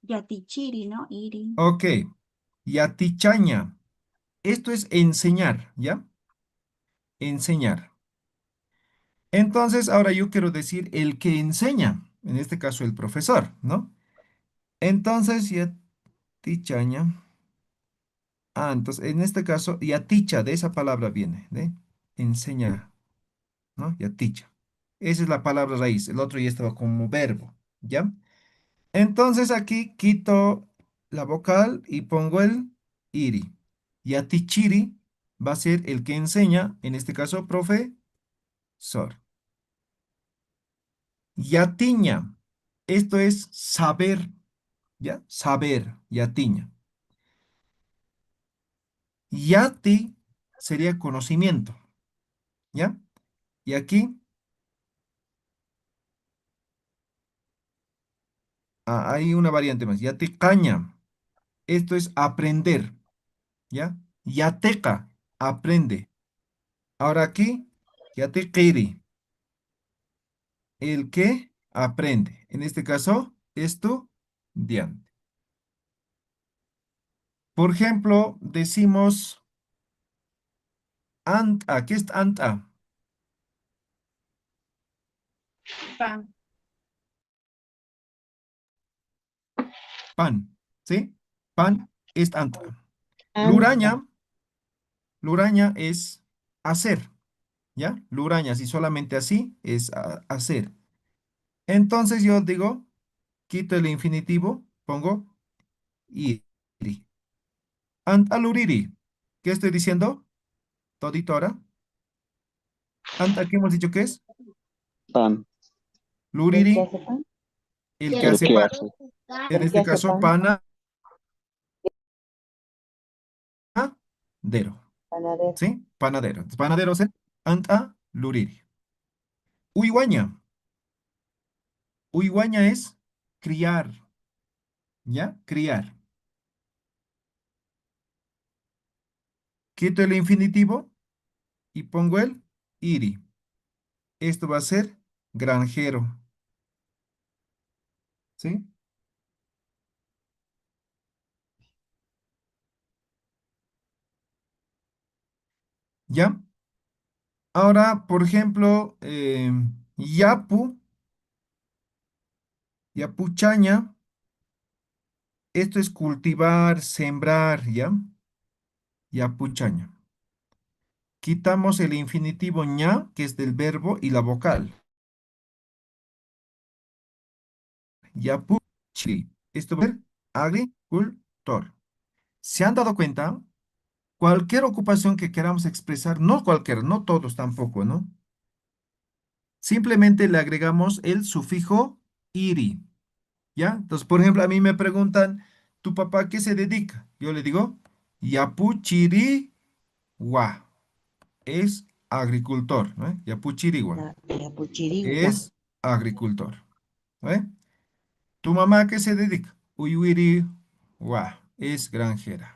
Yatichiri, ¿no? Iri. Ok, yatichaña. Esto es enseñar, ¿ya? Enseñar. Entonces, ahora yo quiero decir el que enseña, en este caso el profesor, ¿no? Entonces, yatichaña. Ah, entonces, en este caso, yaticha, de esa palabra viene, de enseñar, ¿no? Yaticha. Esa es la palabra raíz, el otro ya estaba como verbo, ¿ya? Entonces aquí quito la vocal y pongo el iri. Yatichiri va a ser el que enseña, en este caso, profesor. Yatiña, esto es saber, ¿ya? Saber, yatiña. Yati sería conocimiento, ¿ya? Y aquí hay una variante más, yaticaña, esto es aprender, ¿ya? Yateca, aprende. Ahora aquí, yatequiri, el que aprende. En este caso, estudiante. Por ejemplo, decimos anta. ¿Qué es anta? Pan. Pan. ¿Sí? Pan es anta. Anta. Luraña. Luraña es hacer. ¿Ya? Luraña, si solamente así, es hacer. Entonces yo digo, quito el infinitivo, pongo iri. Antaluriri. ¿Qué estoy diciendo? Todito ahora. Anta, ¿qué hemos dicho que es? Pan. ¿El que Luriri, hace pan? el que El hace que pan. hace. En El que este hace caso, pan. panadero. Panadero. ¿Sí? Panadero. Entonces, panadero es anta luriri. Uiguaña. Uiguaña es criar. ¿Ya? Criar. Quito el infinitivo y pongo el iri. Esto va a ser granjero. ¿Sí? ¿Ya? Ahora, por ejemplo, yapu, yapuchaña. Esto es cultivar, sembrar, ¿ya? Yapuchaña. Quitamos el infinitivo ña, que es del verbo, y la vocal. Yapuchi. Esto va a ser agricultor. ¿Se han dado cuenta? Cualquier ocupación que queramos expresar, no cualquiera, no todos tampoco, ¿no? simplemente le agregamos el sufijo iri, ¿ya? Entonces, por ejemplo, a mí me preguntan, ¿tu papá a qué se dedica? Yo le digo, yapuchiri wa, es agricultor, ¿no? Yapuchiriwa, La puchirigua. es agricultor, ¿eh? ¿Tu mamá a qué se dedica? Uyuiri wa, es granjera.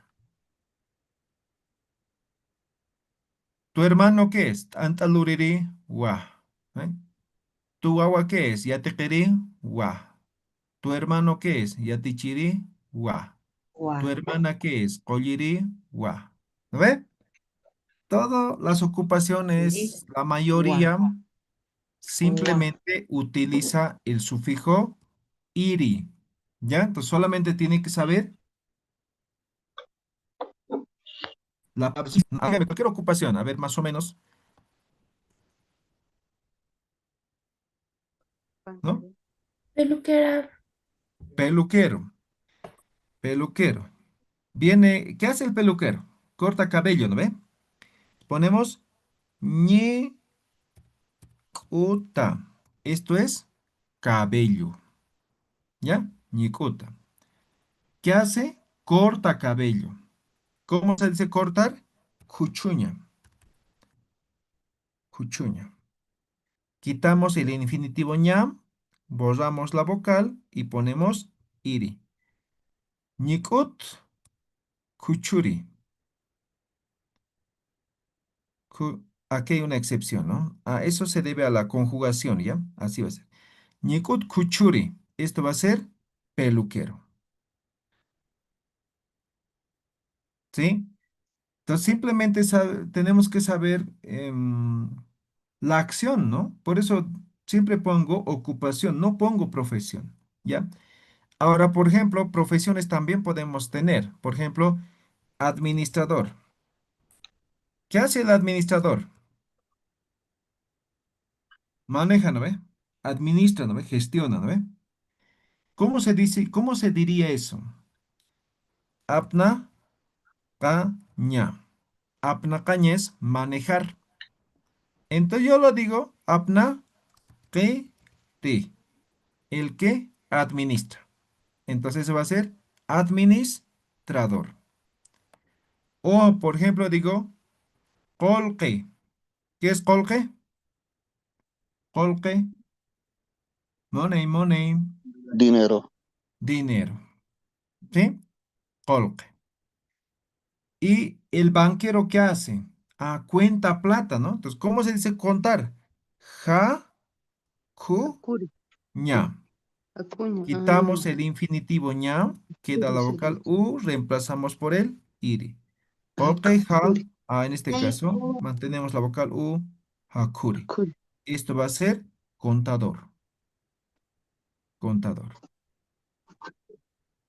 ¿Tu hermano qué es? Antaluriri wa, ¿eh? ¿Tu agua qué es? Yatequiri wa. ¿Tu hermano qué es? Yatichiri wa. ¿Tu Guau. hermana qué es? Colliri wa. ¿No ve? Todas las ocupaciones, la Guau. mayoría Guau. simplemente utiliza el sufijo iri. ¿Ya? Entonces solamente tiene que saber cualquier ocupación, a ver, más o menos, ¿no? Peluquera. Peluquero, peluquero. Viene, ¿qué hace el peluquero? Corta cabello, ¿no ve? Ponemos ñi uta. Esto es cabello, ¿ya? Ñicuta. ¿Qué hace? Corta cabello. ¿Cómo se dice cortar? Cuchuña. Cuchuña. Quitamos el infinitivo ñam, borramos la vocal y ponemos iri. Ñicut, cuchuri. Aquí hay una excepción, ¿no? Eso se debe a la conjugación, ¿ya? Así va a ser. Ñicut cuchuri. Esto va a ser peluquero. ¿Sí? Entonces simplemente tenemos que saber la acción, ¿no? Por eso siempre pongo ocupación, no pongo profesión, ¿ya? Ahora, por ejemplo, profesiones también podemos tener. Por ejemplo, administrador. ¿Qué hace el administrador? Maneja, ¿no ve? Administra, ¿no ve? Gestiona, ¿no ve? ¿Cómo se dice, cómo se diría eso? Apna caña. Apna caña es manejar. Entonces yo lo digo, apna que ti. El que administra. Entonces eso va a ser administrador. O, por ejemplo, digo, colque. ¿Qué es colque? Colque, money, money, Dinero. dinero. ¿Sí? Colque. ¿Y el banquero qué hace? Cuenta plata, ¿no? Entonces, ¿cómo se dice contar? Ja, cu, Acuri, ña. acuña. Quitamos el infinitivo ña, queda Acuri la se vocal dice. u, reemplazamos por el iri. Ok, ha, Acuri, en este caso, mantenemos la vocal U, hakuri. acuri. Esto va a ser contador, contador.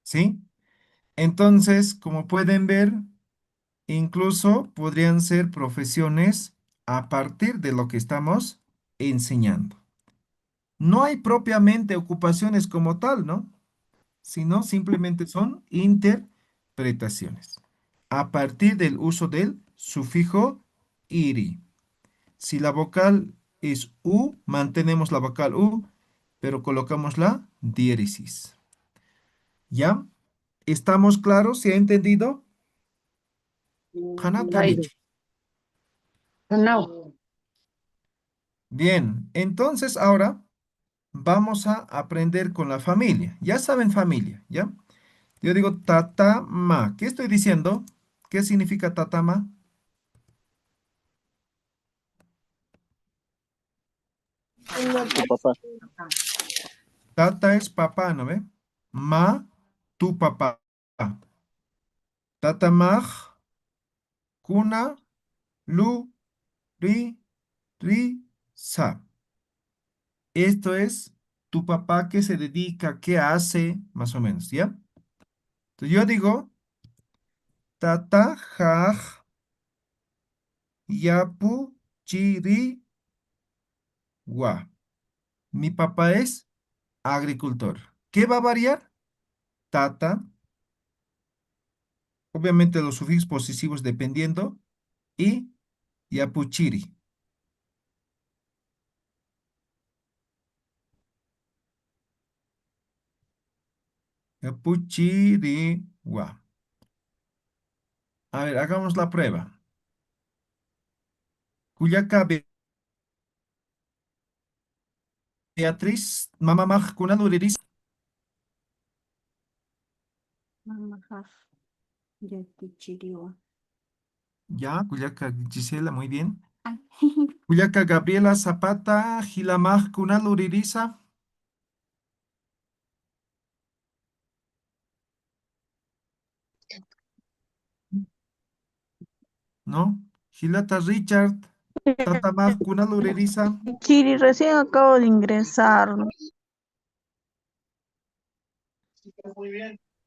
¿Sí? Entonces, como pueden ver, incluso podrían ser profesiones a partir de lo que estamos enseñando. No hay propiamente ocupaciones como tal, ¿no? Sino simplemente son interpretaciones. A partir del uso del sufijo iri. Si la vocal es U, mantenemos la vocal U, pero colocamos la diéresis. ¿Ya? ¿Estamos claros? ¿Se ha entendido? Hana Zaire. Tanichi. Sanao. Bien, entonces ahora vamos a aprender con la familia. Ya saben familia, ¿ya? Yo digo tatama. ¿Qué estoy diciendo? ¿Qué significa tatama? Tu papá. Tata es papá, ¿no ve? Ma, tu papá. Tatamaj, kuna, lu, ri, ri, sa. Esto es tu papá que se dedica, qué hace, más o menos, ¿ya? Entonces yo digo, tata, jaj, yapu, chiri, wa. Mi papá es agricultor. ¿Qué va a variar? Tata, obviamente los sufijos posesivos dependiendo, y yapuchiri. Capuchiriwa. A ver, hagamos la prueba. Cuyaca Beatriz, mamá kuna luriris. Mamajaf. Yatichiriwa. Ya, Cuyaca Gisela, muy bien. Ah, Cuyaca Gabriela Zapata, Gilamaj kuna luririsa. ¿No? Gilata Richard, Tatamaj kuna luririsa. Chiri, recién acabo de ingresar.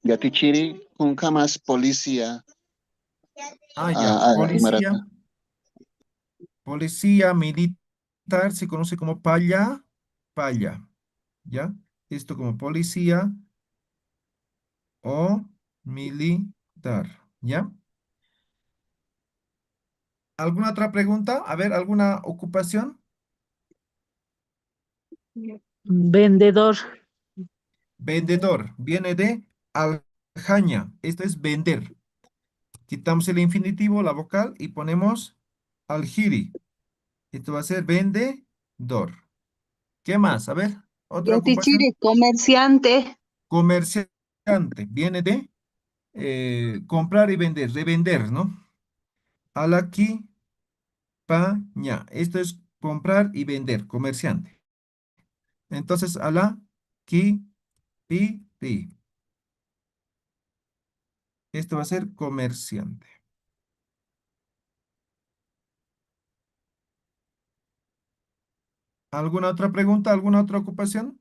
Yatichiri, nunca más policía. Ah, ya, Marata. policía militar se conoce como paya, paya, ¿ya? Esto como policía o militar, ¿ya? ¿Alguna otra pregunta? A ver, ¿alguna ocupación? Vendedor. Vendedor, viene de aljaña, esto es vender. Quitamos el infinitivo, la vocal, y ponemos aljiri. Esto va a ser vendedor. ¿Qué más? A ver, otra ocupación. Yatichiri, comerciante. Comerciante, viene de comprar y vender, revender, ¿no? Alaki, paña. Esto es comprar y vender, comerciante. Entonces, ala, ki, pi. Esto va a ser comerciante. ¿Alguna otra pregunta? ¿Alguna otra ocupación?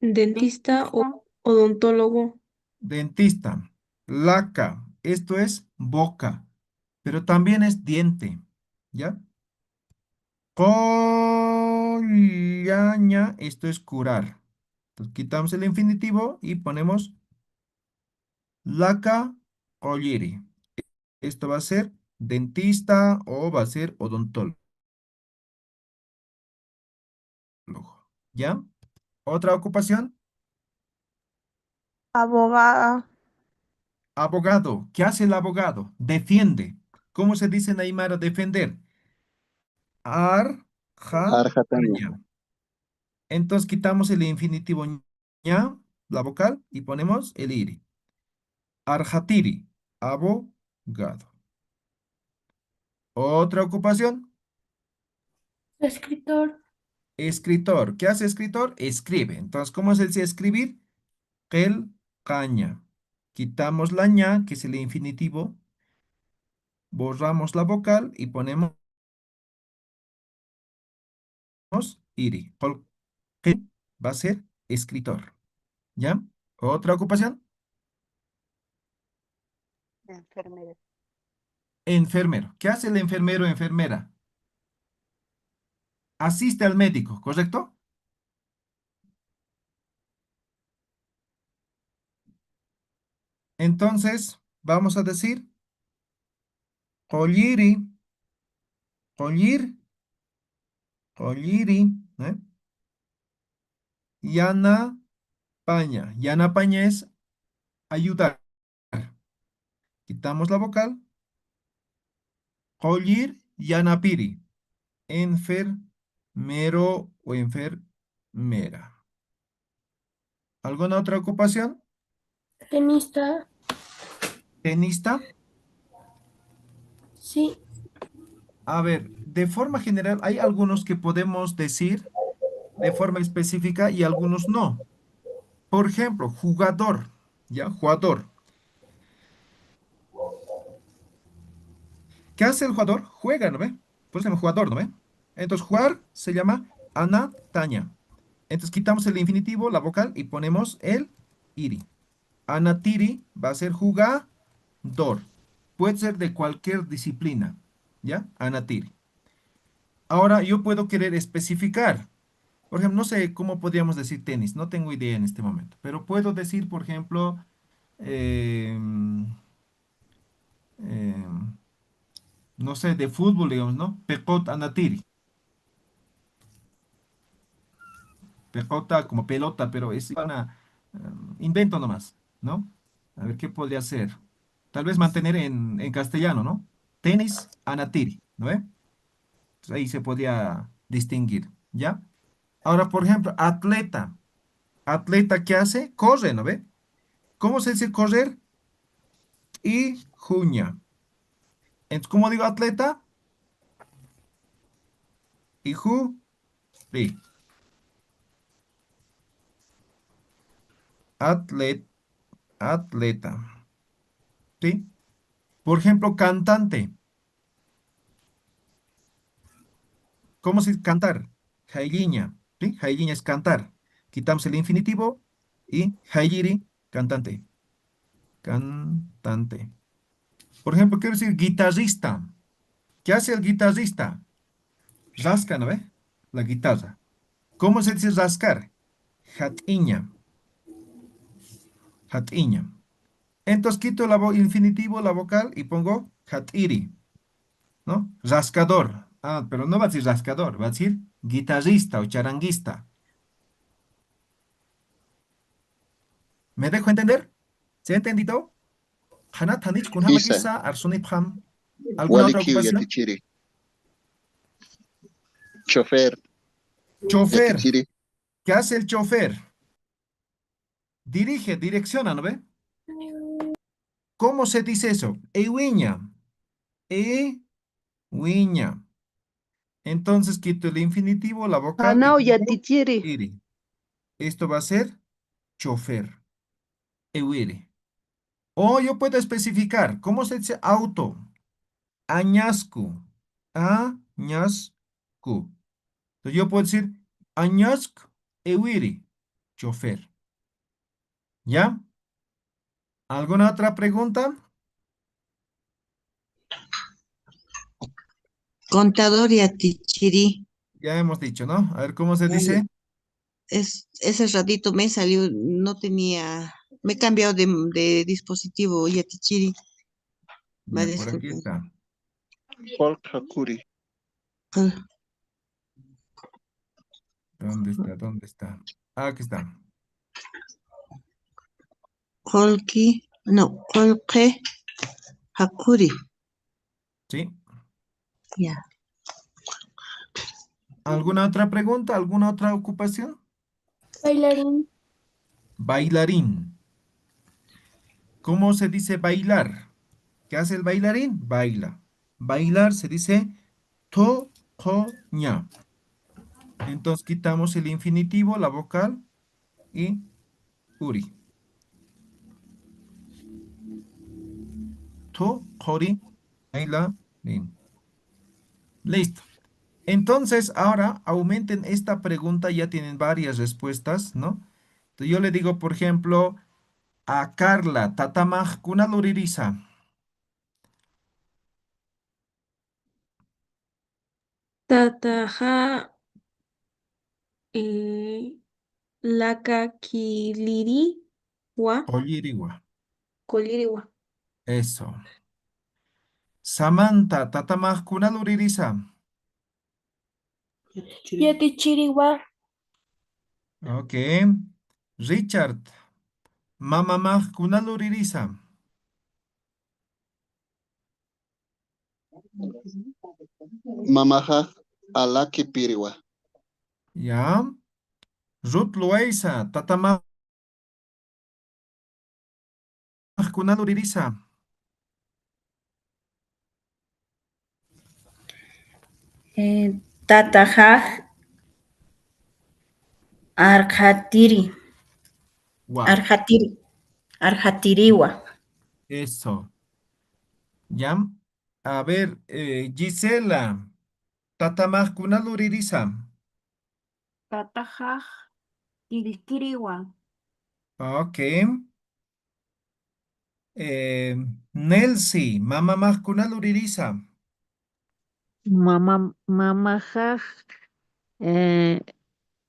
Dentista o odontólogo. Dentista. Laca. Esto es boca, pero también es diente. ¿Ya? Collaña. Esto es curar. Entonces, quitamos el infinitivo y ponemos laca colliri. Esto va a ser dentista o va a ser odontólogo. ¿Ya? ¿Otra ocupación? Abogada. Abogado. ¿Qué hace el abogado? Defiende. ¿Cómo se dice en Aymara defender? Arjataña. Arjataña. Entonces quitamos el infinitivo ña, la vocal, y ponemos el iri. Arjatiri. Abogado. ¿Otra ocupación? Escritor. Escritor. ¿Qué hace escritor? Escribe. Entonces, ¿cómo se dice escribir? El caña. Quitamos la ña, que es el infinitivo, borramos la vocal y ponemos iri. Que va a ser escritor. ¿Ya? ¿Otra ocupación? Enfermera. Enfermero. ¿Qué hace el enfermero o enfermera? Asiste al médico, ¿correcto? Entonces, vamos a decir colliri, collir, colliri, ¿eh? Yana paña. Yana paña es ayudar. Quitamos la vocal. Collir, yanapiri. Enfermero o enfermera. ¿Alguna otra ocupación? Tenista. Tenista. Sí. A ver, de forma general, hay algunos que podemos decir de forma específica y algunos no. Por ejemplo, jugador, ¿ya? Jugador. ¿Qué hace el jugador? Juega, ¿no ve? Pues se llama jugador, ¿no ve? Entonces, jugar se llama anataña. Entonces, quitamos el infinitivo, la vocal, y ponemos el iri. Anatiri va a ser jugador. Puede ser de cualquier disciplina, ¿ya? Anatiri. Ahora, yo puedo querer especificar. Por ejemplo, no sé cómo podríamos decir tenis, no tengo idea en este momento, pero puedo decir, por ejemplo, em, em, no sé, de fútbol, digamos, ¿no? Pekot anatiri. Pelota como pelota, pero es una Invento nomás, ¿no? A ver qué podría ser. Tal vez mantener en castellano, ¿no? Tenis, anatiri, ¿no ve? Entonces ahí se podía distinguir, ¿ya? Ahora, por ejemplo, atleta. Atleta, ¿qué hace? Corre, ¿no ve? ¿Cómo se dice correr? Y juña. Entonces, ¿cómo digo atleta? Y ju, ri. Atlet, atleta. ¿Sí? Por ejemplo, cantante. ¿Cómo se dice cantar? Jailiña. ¿Sí? Jailiña es cantar. Quitamos el infinitivo y jailiri, cantante. Cantante. Por ejemplo, quiero decir guitarrista. ¿Qué hace el guitarrista? Rasca, ¿no ve? La guitarra. ¿Cómo se dice rascar? Hatiña. Hatiña. Entonces quito infinitivo, la vocal y pongo hatiri, ¿no? Rascador. Ah, pero no va a decir rascador, va a decir guitarrista o charanguista. ¿Me dejo entender? ¿Se ha entendido? Hanat Hanich Kunhama Isa, Kisa Arsunipham. ¿Alguna otra Walikiu ocupación? Yatichiri. Chofer Chofer. Yatichiri. ¿Qué hace el chofer? Dirige, direcciona, ¿no ve? ¿Cómo se dice eso? Ewiña. Ewiña. Entonces quito el infinitivo, la vocal y Hanao pongo Yatichiri. iri. Esto va a ser chofer. Ewiri. O yo puedo especificar. ¿Cómo se dice auto? Añascu. Añascu. Entonces yo puedo decir añascu ewiri. Chofer. ¿Ya? ¿Alguna otra pregunta? Contador Yatichiri. Ya hemos dicho, ¿no? A ver cómo se Vale. dice. Ese ratito me salió, no tenía, me he cambiado de dispositivo, Yatichiri. Va a Ya, por aquí disculpar. está. Folk Hakuri. ¿Dónde está? ¿Dónde está? Aquí está. Kolki, no, Kolke Hakuri. ¿Sí? Ya. ¿Alguna otra pregunta? ¿Alguna otra ocupación? Bailarín. Bailarín. ¿Cómo se dice bailar? ¿Qué hace el bailarín? Baila. Bailar se dice tocoña. Entonces quitamos el infinitivo, la vocal y uri. Tocori, bailarín. Listo. Entonces, ahora aumenten esta pregunta, ya tienen varias respuestas, ¿no? Entonces, yo le digo, por ejemplo, a Carla, tatamaj kunaluririza. Tataja. eh, Lakakiliriwa. Olliriwa. Coliriwa. Eso. Samantha, tatamaj kunaluririza. Yatichiriwa. Ok. Richard, mamamaj kunaluririza. Mamaha Alaki Piriwa. Ya. Ruth Loaiza, tatamaj kunaluririza. Tatajaj arjatiri. Wow. Arjatiri. Arjatiriwa. Eso. Ya. A ver, Gisela, tatamaj kunaluririza. Tatajaj Tirikiriwa. Ok. Nelsi, mamamaj kunaluririza. Mamajaj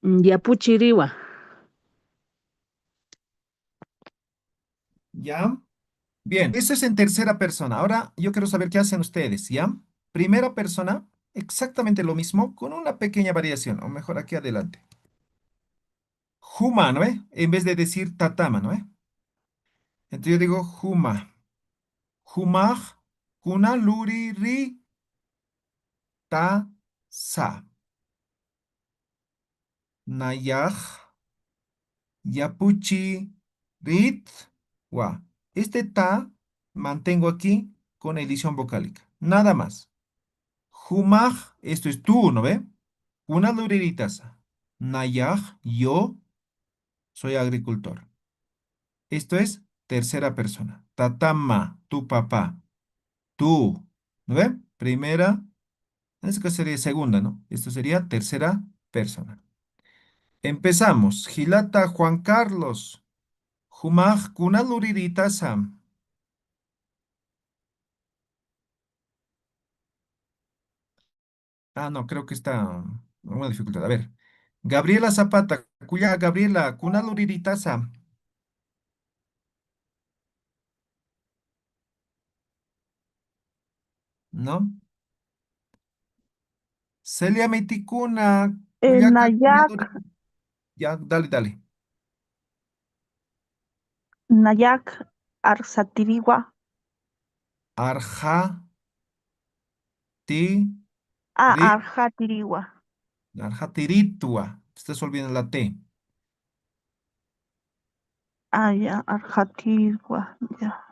Yapuchiriwa. ¿Ya? Bien, eso es en tercera persona. Ahora yo quiero saber qué hacen ustedes, ¿ya? Primera persona, exactamente lo mismo, con una pequeña variación, o mejor aquí adelante. Juma, ¿no ve? En vez de decir tatama, ¿no ve? Entonces yo digo juma. Jumaj, kuna luri ri ta sa. Nayaj, yapuchi rit wa. Este ta mantengo aquí con edición vocálica. Nada más. Jumaj, esto es tú, ¿no ve? Una luriritaza. Nayaj, yo soy agricultor. Esto es tercera persona. Tatama, tu papá. Tú. ¿No ve? Primera. En este caso sería segunda, ¿no? Esto sería tercera persona. Empezamos. Gilata Juan Carlos. Jumaj kuna luriritaza. Ah, no, creo que está una dificultad. A ver. Gabriela Zapata. Cuya Gabriela kuna luriritaza. ¿No? Celia Meticuna, Cuyaca, Nayak, ya, dale, dale. Nayak, Arsatiriwa. Arja, ti, Ah, ri, Arjatiriwa. arja, tiritua. Estás olvidando la T. Ah, ya, Arjatiriwa. Ya.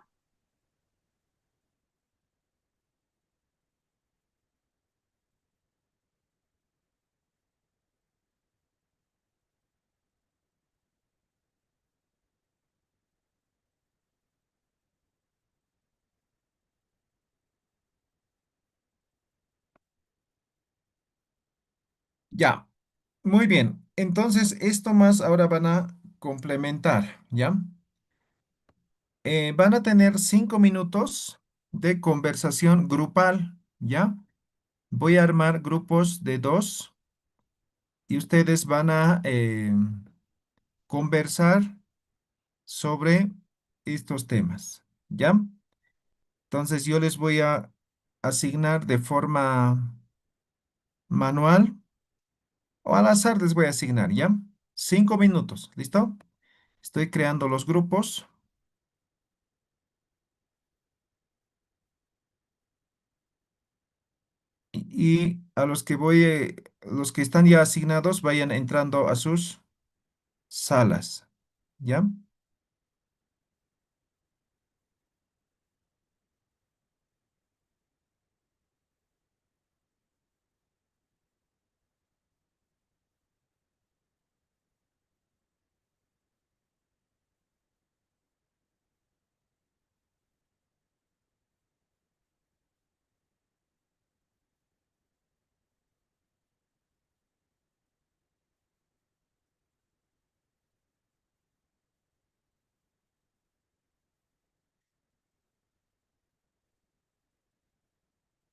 Ya, muy bien. Entonces, esto más ahora van a complementar, ¿ya? Van a tener 5 minutos de conversación grupal, ¿ya? Voy a armar grupos de dos y ustedes van a conversar sobre estos temas, ¿ya? Entonces yo les voy a asignar de forma manual o al azar les voy a asignar, ¿ya? 5 minutos, ¿listo? Estoy creando los grupos y a los que los que están ya asignados vayan entrando a sus salas, ¿ya?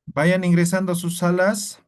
Vayan ingresando a sus salas.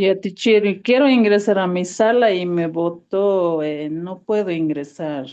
Ya, teacher, quiero ingresar a mi sala y me votó, no puedo ingresar.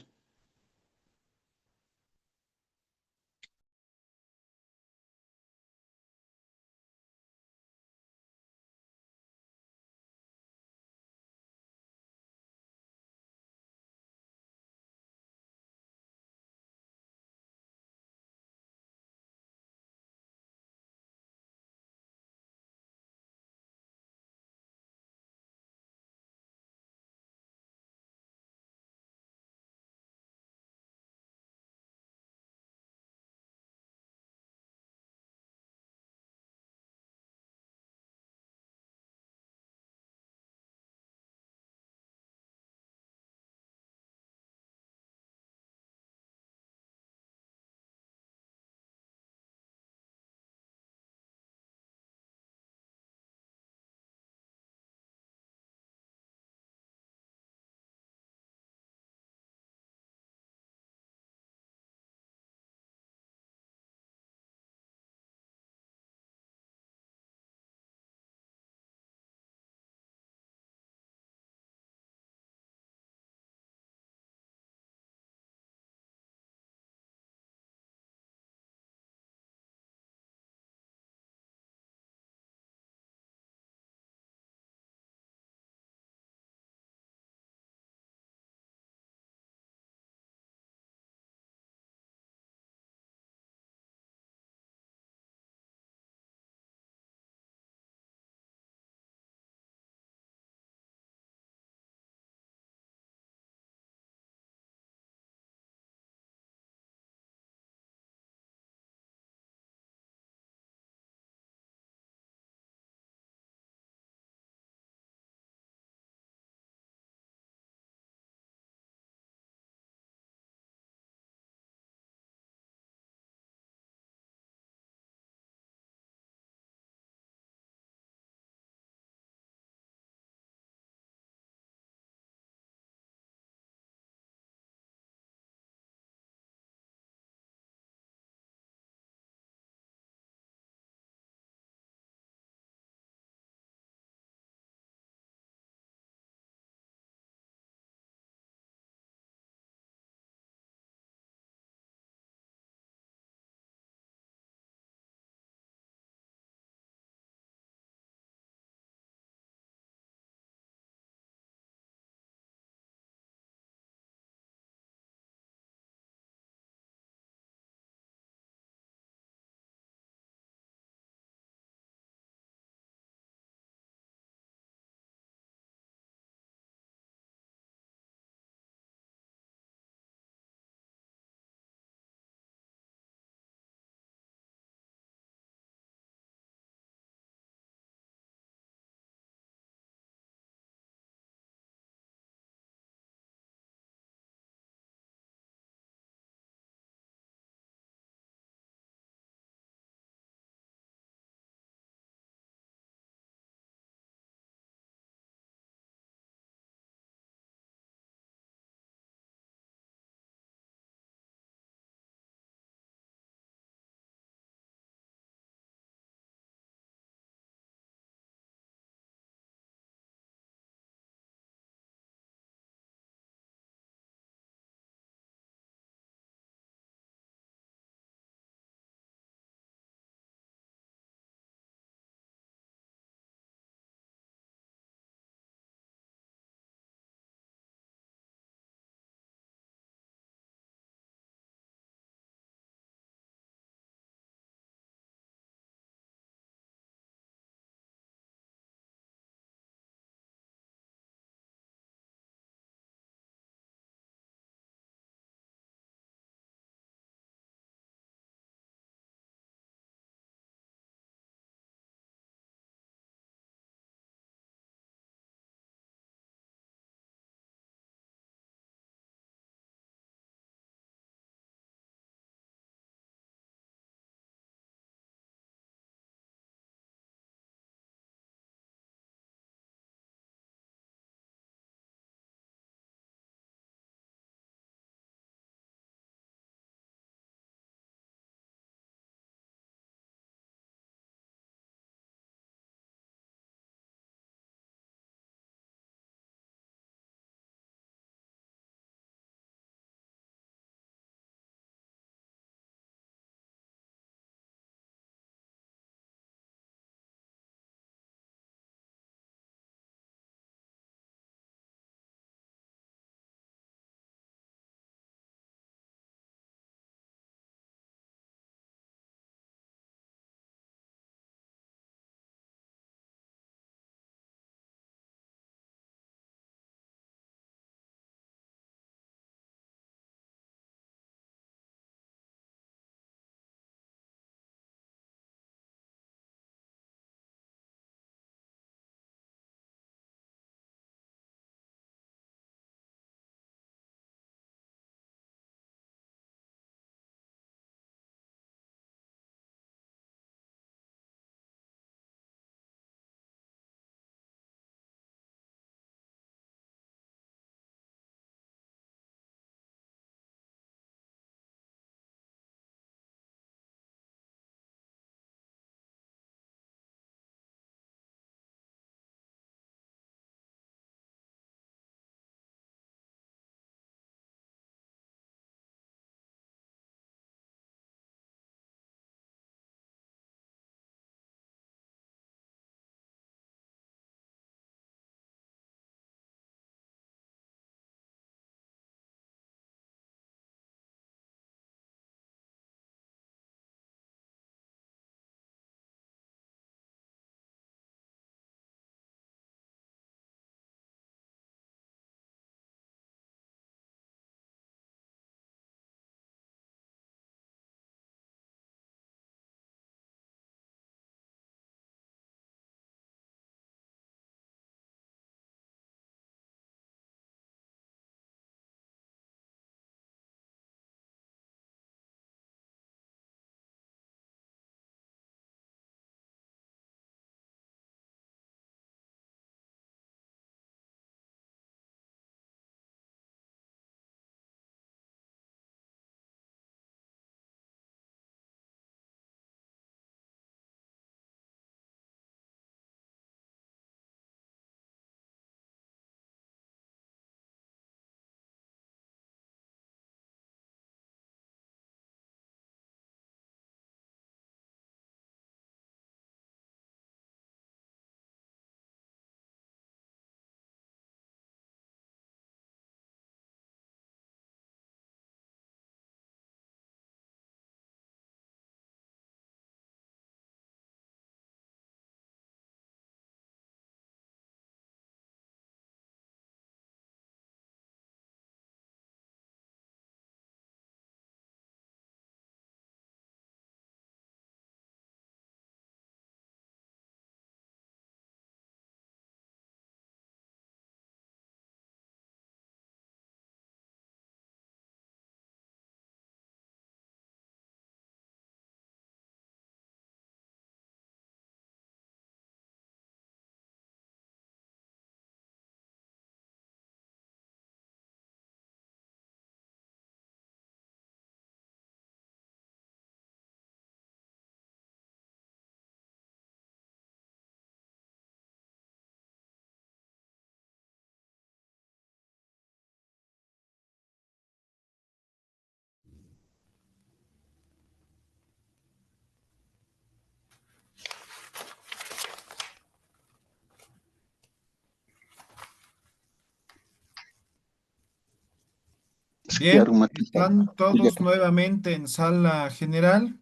Bien, Askiarumakipa. están todos nuevamente en sala general.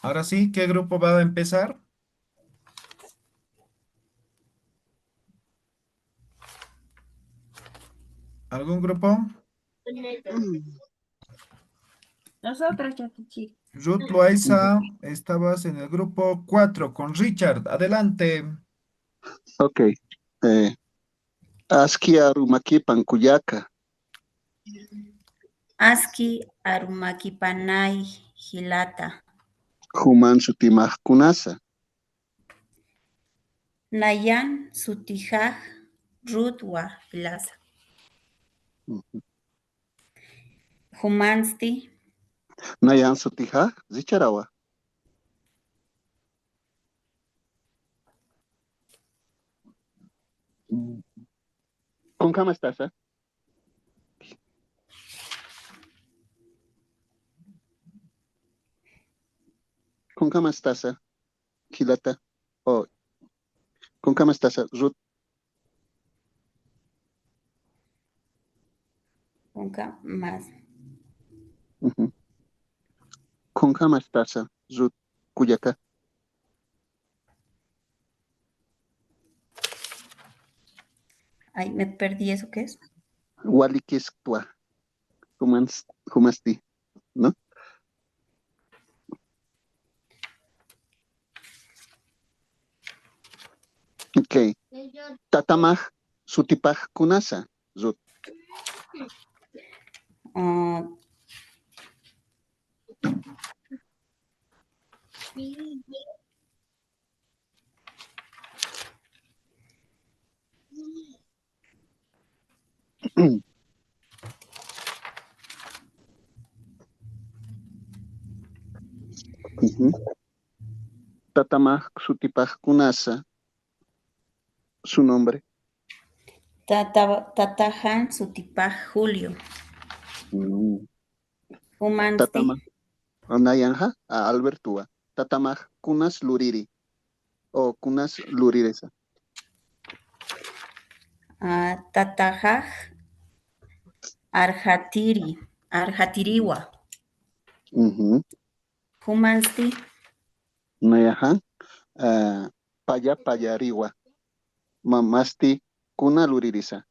Ahora sí, ¿qué grupo va a empezar? ¿Algún grupo? Nosotros, Chakichi. Ruth Loaiza, estabas en el grupo 4 con Richard. Adelante. Ok. Askiarumakipan Kuyaka. Aski arumakipanay hilata. Human Sutimahkunasa. Nayan sutijaj rutwa hilasa. Humansti Nayan Sutija, Zicharawa. ¿Con cama estás? ¿Con cama estás? Kilata. Oh, ¿con cama estás? Ruth. nunca más. ¿Con cama estás? Ruth. Kuyaka. Ay, me perdí, ¿eso qué es? Walikistua. Humasti. ¿No? Ok. Tatamaj Sutipaj Kunasa. Ruth. Ah, Tatamaj Sutipaj Kunasa. Su nombre. Tatajan sutipaj Julio. Humansti Tatamaj. Nayanja. Albertua. Tatamaj Kunas Luriri. O Kunas Luriresa. tatajaj arjatiriwa. Humansti Nayaja. Payariwa. Mamasti Kuna Luririsa.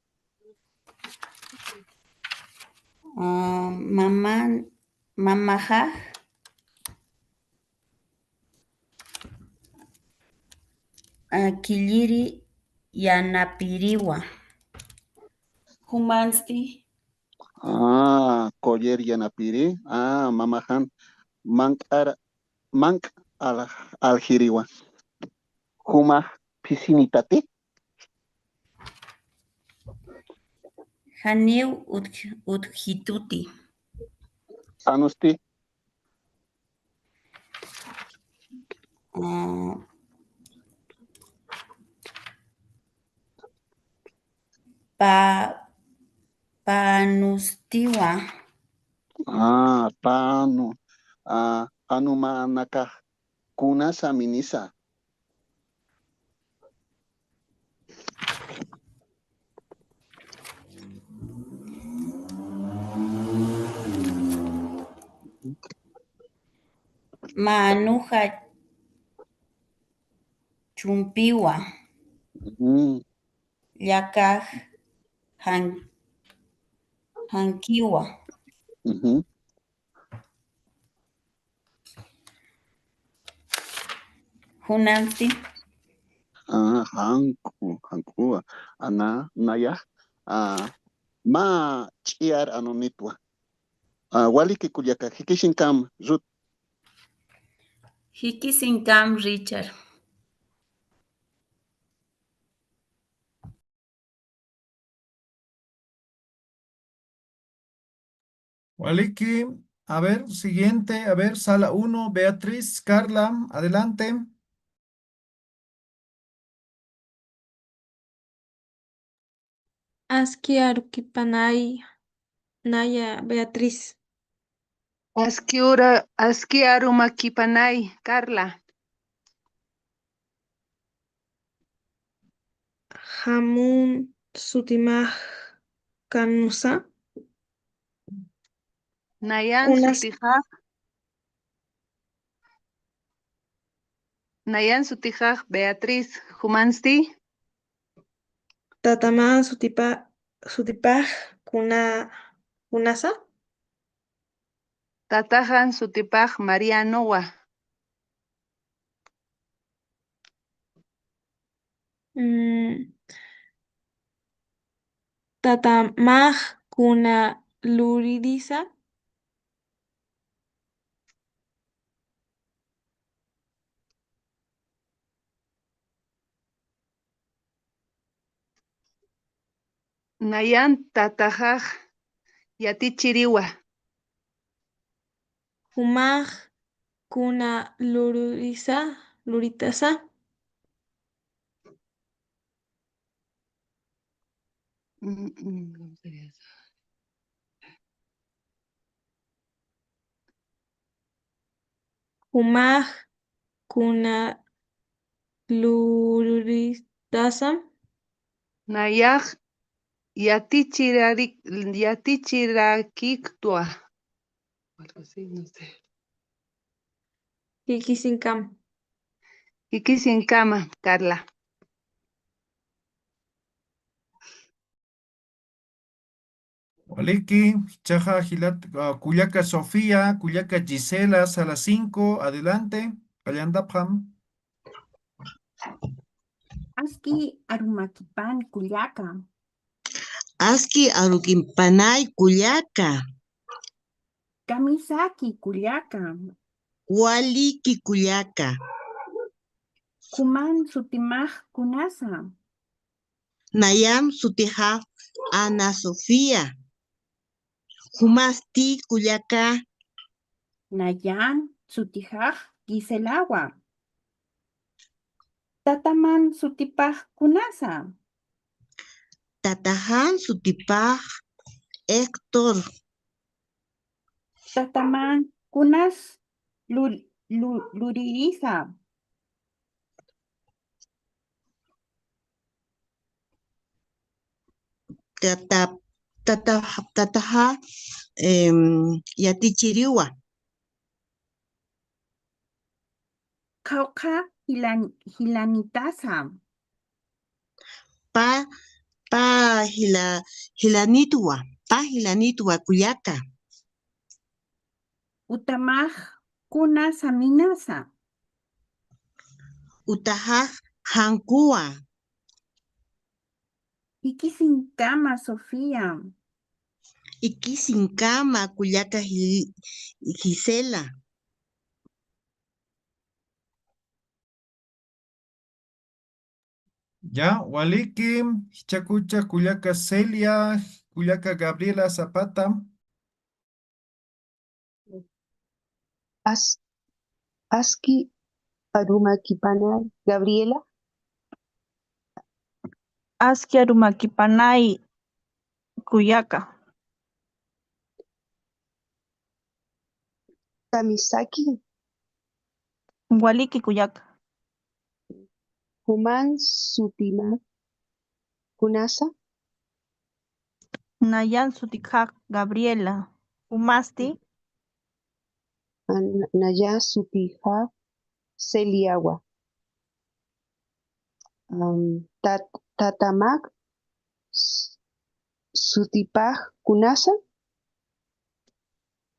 mamajaj Killiri yanapiriwa. Humansti Koyer Yanapiri. Mamahan. Mank Aljiriwa. Humaj Pisinitati. Janiu udjituti. Anusti. Panustiwa. Panu. Anumanaka. Kuna Saminisa. Manuja chumpiwa. Yakaj hankiwa. Hunansti Hankua. Naya. Ma chiar anonitwa. Waliki Kuyaka. Hikishinkam. Rut. Hikisinkam Richard. Waliki, a ver, siguiente, a ver, sala 1, Beatriz, Carla, adelante. Aski arukipanay Naya Beatriz. Askiarumakipanay, Carla. Hamun sutimaj kanusa. Nayan Kunas, sutijaj. Nayan sutijaj Beatriz. Humansti. tataman sutipaj kunasa. Tatajan sutipaj María Noa. Tatamaj kuna luririsa. Nayan tatajaj Yatichiriwa. Humaj kuna luritasa. ¿Cómo sería eso? Humaj kuna luritasa. Nayaj Yatichirakiktua. Algo así, no sé. Kikisinkam. Kikisinkama, Carla. Waliki, Chaja, Cuyaca Sofía, Cuyaca Gisela, sala 5, adelante. Callandapam. Aski arumakipan kullaka. Aski arukimpanay kullaka. Kamisaki kullaka. Waliki kullaka. Kuman sutimaj kunasa. Nayam sutija Ana Sofía. Humasti kullaka. Nayan sutijaj Giselawa. Tataman sutipaj kunasa. Tatajan sutipaj Héctor. Tataman kunas luririsa. Tataja Yatichiriwa. Kauka hilanitasa. Pa hilanitwa. Pa hilanitwa kullaka. Utamaj kunas aminasa. Utajaj Hankua. Ikisinkama Sofía. Ikisinkama kullaka Gisela. Ya, Waliki, Chacucha, Cuyaca Celia, Cuyaca Gabriela Zapata. Aski arumakipanay Gabriela. Aski arumakipanay kullaka. Tamisaki Waliki kullaka. Human sutima kunasa. Nayan sutijaj Gabriela. Humasti. Naya sutija Celiagua. Tatamak sutipaj kunasa.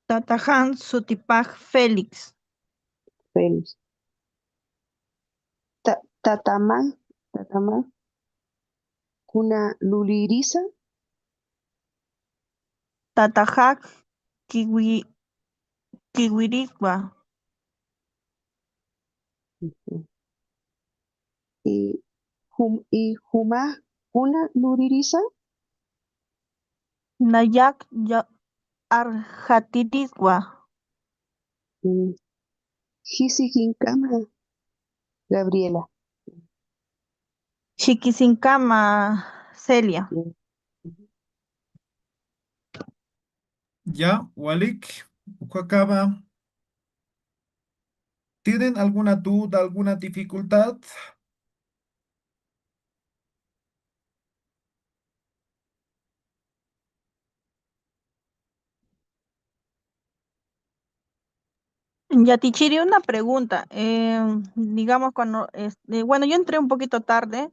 Tatajan sutipaj Félix. Félix. Tatamak kuna lulirisa. Tatajak kiwirikwa. Y huma kuna luririsa. Nayak arjatirikwa. Hisikinkama Gabriela. Xikisinkama Celia. Ya, Walik, Ucuacaba. ¿Tienen alguna duda, alguna dificultad? Yatichiri, una pregunta. Digamos cuando, bueno, yo entré un poquito tarde,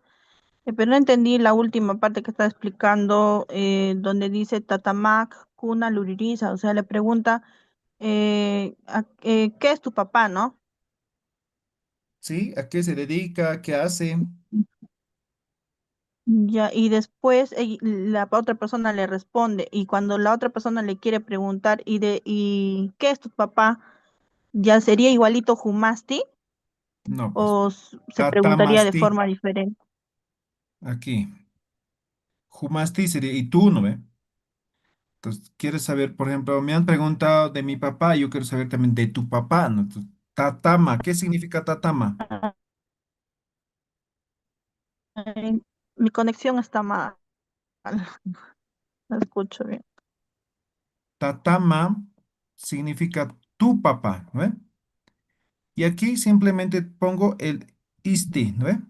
pero no entendí la última parte que está explicando, donde dice Tatamac, Cuna, Luririza. O sea, le pregunta, ¿qué es tu papá, no? ¿Sí? ¿A qué se dedica? ¿Qué hace? Ya, y después la otra persona le responde, y cuando la otra persona le quiere preguntar, ¿y qué es tu papá? ¿Ya sería igualito Humasti No, pues. o se preguntaría de Tatamasti. forma diferente? Aquí. Humasti sería, y tú, ¿no ve? Entonces, quieres saber, por ejemplo, me han preguntado de mi papá, yo quiero saber también de tu papá, ¿no? Entonces, tatama, ¿qué significa tatama? Mi conexión está mal, no escucho bien. Tatama significa tu papá, ¿no ve? Y aquí simplemente pongo el isti, ¿no ve?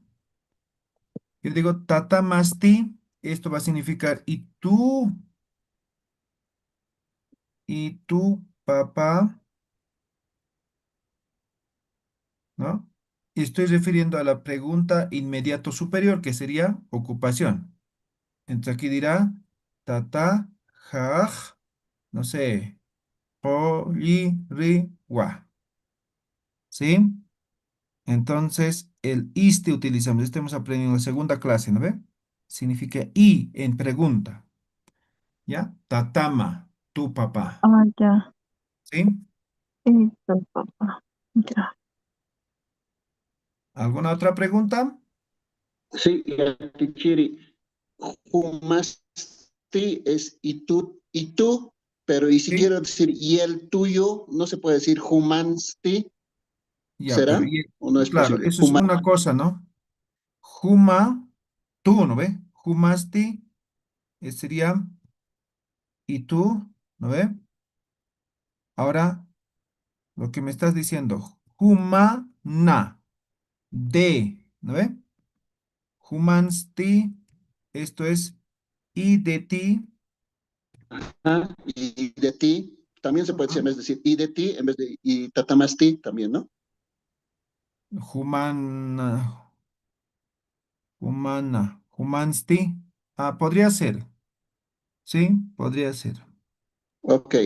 Yo digo tatamasti, esto va a significar y tu papá, ¿no? Y estoy refiriendo a la pregunta inmediato superior, que sería ocupación. Entonces aquí dirá tata, jaj, no sé, wa. ¿Sí? Entonces, el iste utilizamos. Esto hemos aprendido en la segunda clase, ¿no ve? Significa y en pregunta. ¿Ya? Tatama, tu papá. Ah, ya. ¿Sí? Eso, papá. Ya. ¿Alguna otra pregunta? Sí, Yatichiri. Humasti es y tú, pero y si Sí. quiero decir y el tuyo, no se puede decir humansti, Ya, pero ¿será? ¿O no es claro, posible? eso es una cosa, ¿no? Juma, tú, ¿no ve? Jumasti sería y tú, ¿no ve? Ahora, lo que me estás diciendo, humana, ¿no ve? Humansti, esto es y de ti, Y de ti, también se puede decir, ajá, en vez de decir y de ti, en vez de y tatamasti también, ¿no? humana, humansti. Ah, podría ser, sí, podría ser. Ok.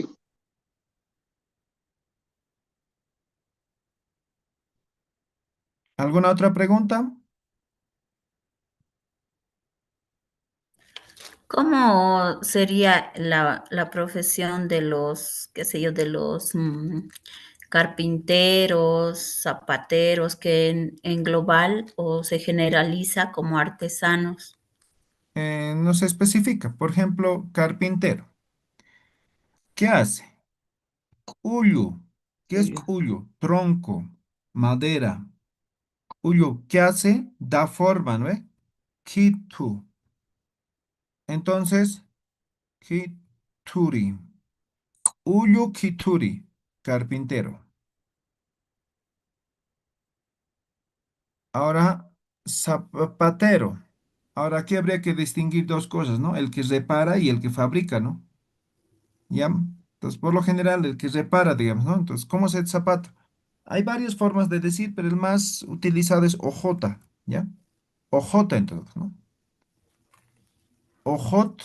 ¿Alguna otra pregunta? ¿Cómo sería la profesión de los, qué sé yo, de los carpinteros, zapateros, que en global o se generaliza como artesanos? No se especifica. Por ejemplo, carpintero. ¿Qué hace? Uyu. ¿Qué es uyu? Tronco, madera. Uyu, ¿qué hace? Da forma, ¿no? Kitu. Entonces, kituri. Uyu kituri, carpintero. Ahora, zapatero. Ahora aquí habría que distinguir dos cosas, ¿no? El que repara y el que fabrica, ¿no? ¿Ya? Entonces, por lo general, el que repara, digamos, ¿no? Entonces, ¿cómo se zapato? Hay varias formas de decir, pero el más utilizado es ojota, ¿ya? Ojota, entonces, ¿no? Ojot,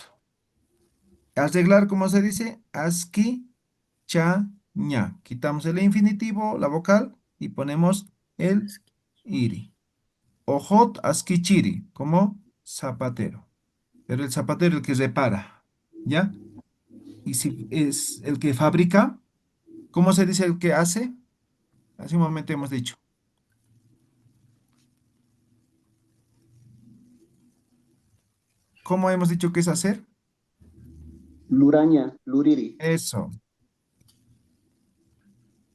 arreglar, ¿cómo se dice? Aski, cha, ña. Quitamos el infinitivo, la vocal, y ponemos el iri. Ojot, aski, chiri, como zapatero. Pero el zapatero es el que repara, ¿ya? Y si es el que fabrica, ¿cómo se dice el que hace? Hace un momento hemos dicho. ¿Cómo hemos dicho que es hacer? Luraña, luriri. Eso.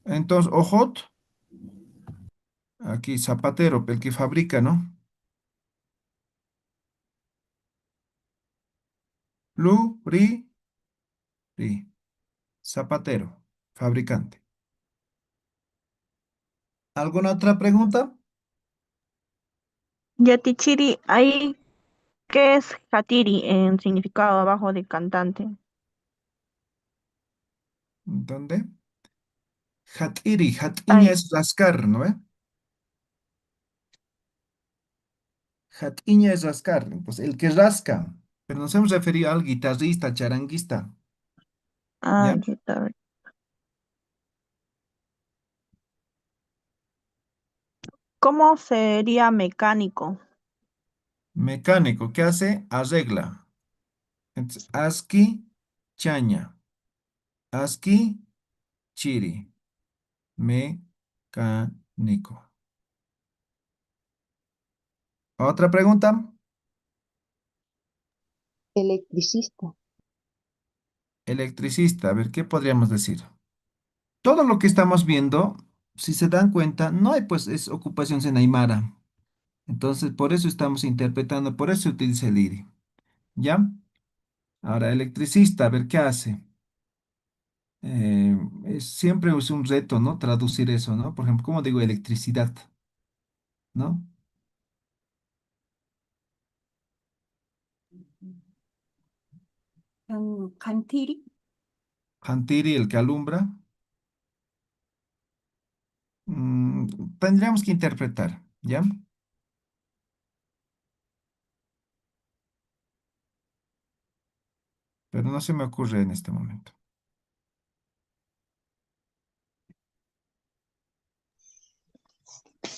Entonces, ojot, aquí zapatero, el que fabrica, ¿no? Lu, ri, ri. Zapatero, fabricante. ¿Alguna otra pregunta? Yatichiri, ¿ahí qué es Hatiri en significado abajo de cantante? ¿Dónde? Hatiri, hatiña Ay, es rascar, ¿no ve? Hatiña es rascar, pues el que rasca. Pero nos hemos referido al guitarrista, charanguista, ¿ya? guitarra. ¿Cómo sería mecánico? Mecánico, ¿qué hace? Arregla. Entonces, aski, chaña. Aski, chiri. Mecánico. ¿Otra pregunta? Electricista. Electricista, a ver, ¿qué podríamos decir? Todo lo que estamos viendo, si se dan cuenta, no hay, pues, es ocupación en Aymara. Entonces, por eso estamos interpretando, por eso se utiliza el IRI. ¿Ya? Ahora, electricista, a ver, ¿qué hace? Siempre es un reto, ¿no? Traducir eso, ¿no? Por ejemplo, ¿cómo digo electricidad? ¿No? Cantiri. Hantiri, el que alumbra. Tendríamos que interpretar, ¿ya? Pero no se me ocurre en este momento.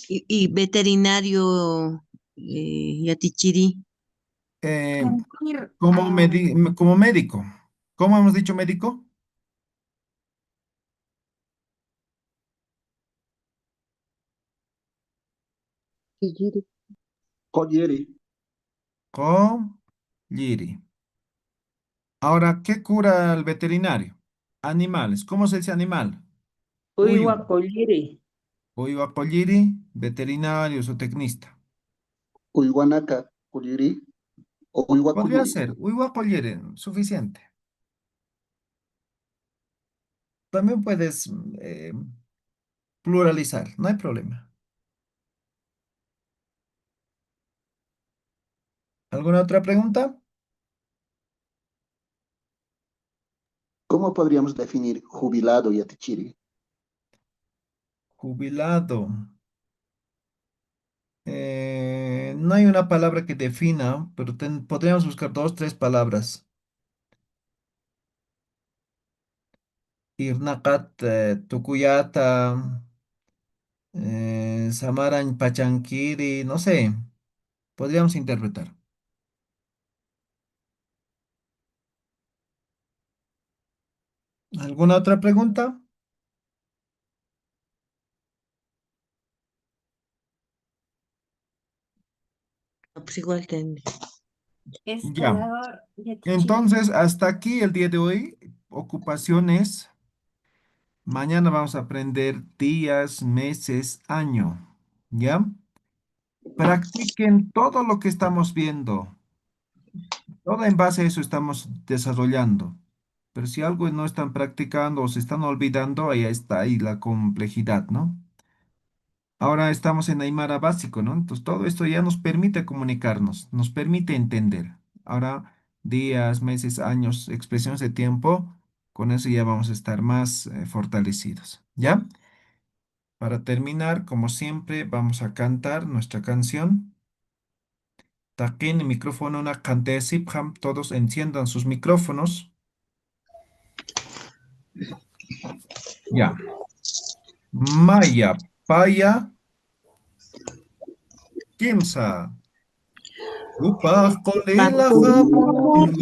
Y veterinario, Yatichiri. Cantir. Como médico. ¿Cómo hemos dicho médico? Kijiri. Colliri. Colliri. Ahora, ¿qué cura el veterinario? Animales. ¿Cómo se dice animal? Uywa. Uywakolliri. Uywa colliri, veterinario, zootecnista. Uywanaka. Colliri. O Uywa Podría Colliri. ser. Uywa colliri, suficiente. También puedes pluralizar, no hay problema. ¿Alguna otra pregunta? ¿Cómo podríamos definir jubilado y atichiri? Jubilado. No hay una palabra que defina, pero podríamos buscar dos, tres palabras. Irnakat, Tukuyata, Samaran Pachanquiri, no sé, podríamos interpretar. ¿Alguna otra pregunta? Pues igual que Ya. Escalador. Yatichiri. Entonces, hasta aquí el día de hoy. Ocupaciones. Mañana vamos a aprender días, meses, año. ¿Ya? Practiquen todo lo que estamos viendo. Todo en base a eso estamos desarrollando. Pero si algo no están practicando o se están olvidando, ahí está ahí la complejidad, ¿no? Ahora estamos en Aymara básico, ¿no? Entonces todo esto ya nos permite comunicarnos, nos permite entender. Ahora, días, meses, años, expresiones de tiempo, con eso ya vamos a estar más fortalecidos, ¿ya? Para terminar, como siempre, vamos a cantar nuestra canción. Taquín, micrófono, una cante sipham, todos enciendan sus micrófonos. Ya. Maya, paya, kimsa. Upah kolila hamunwa,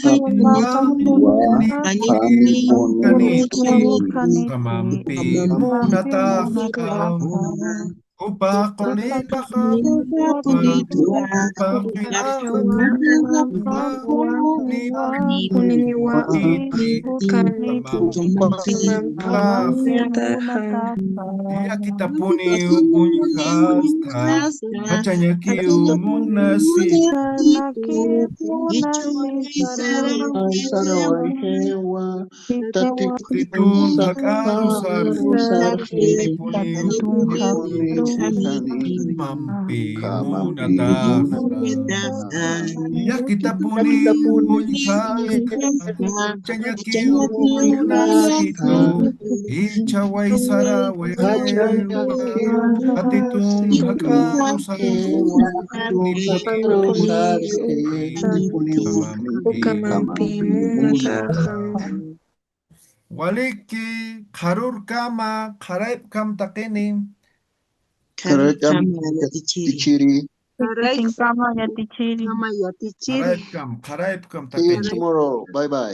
Fatima, Kamampi munatahka. Upah kolila hamunwa, Iya kita puni unhasta, hachanya kiu munasi, titun hak arusar, ini puni Mampi Kamampi munataja. Ya kita puni ulisalu. Chanyaki unasito. Ichawai sarawe hewa. Atitun hakaru saluwa. Ukamampi munataja. Waliki karur kama karaib kam takini. Karakam Tichiri. Kama ya tichiri. Kama ya tichiri. Karaib kam See you takini. tomorrow. Bye bye.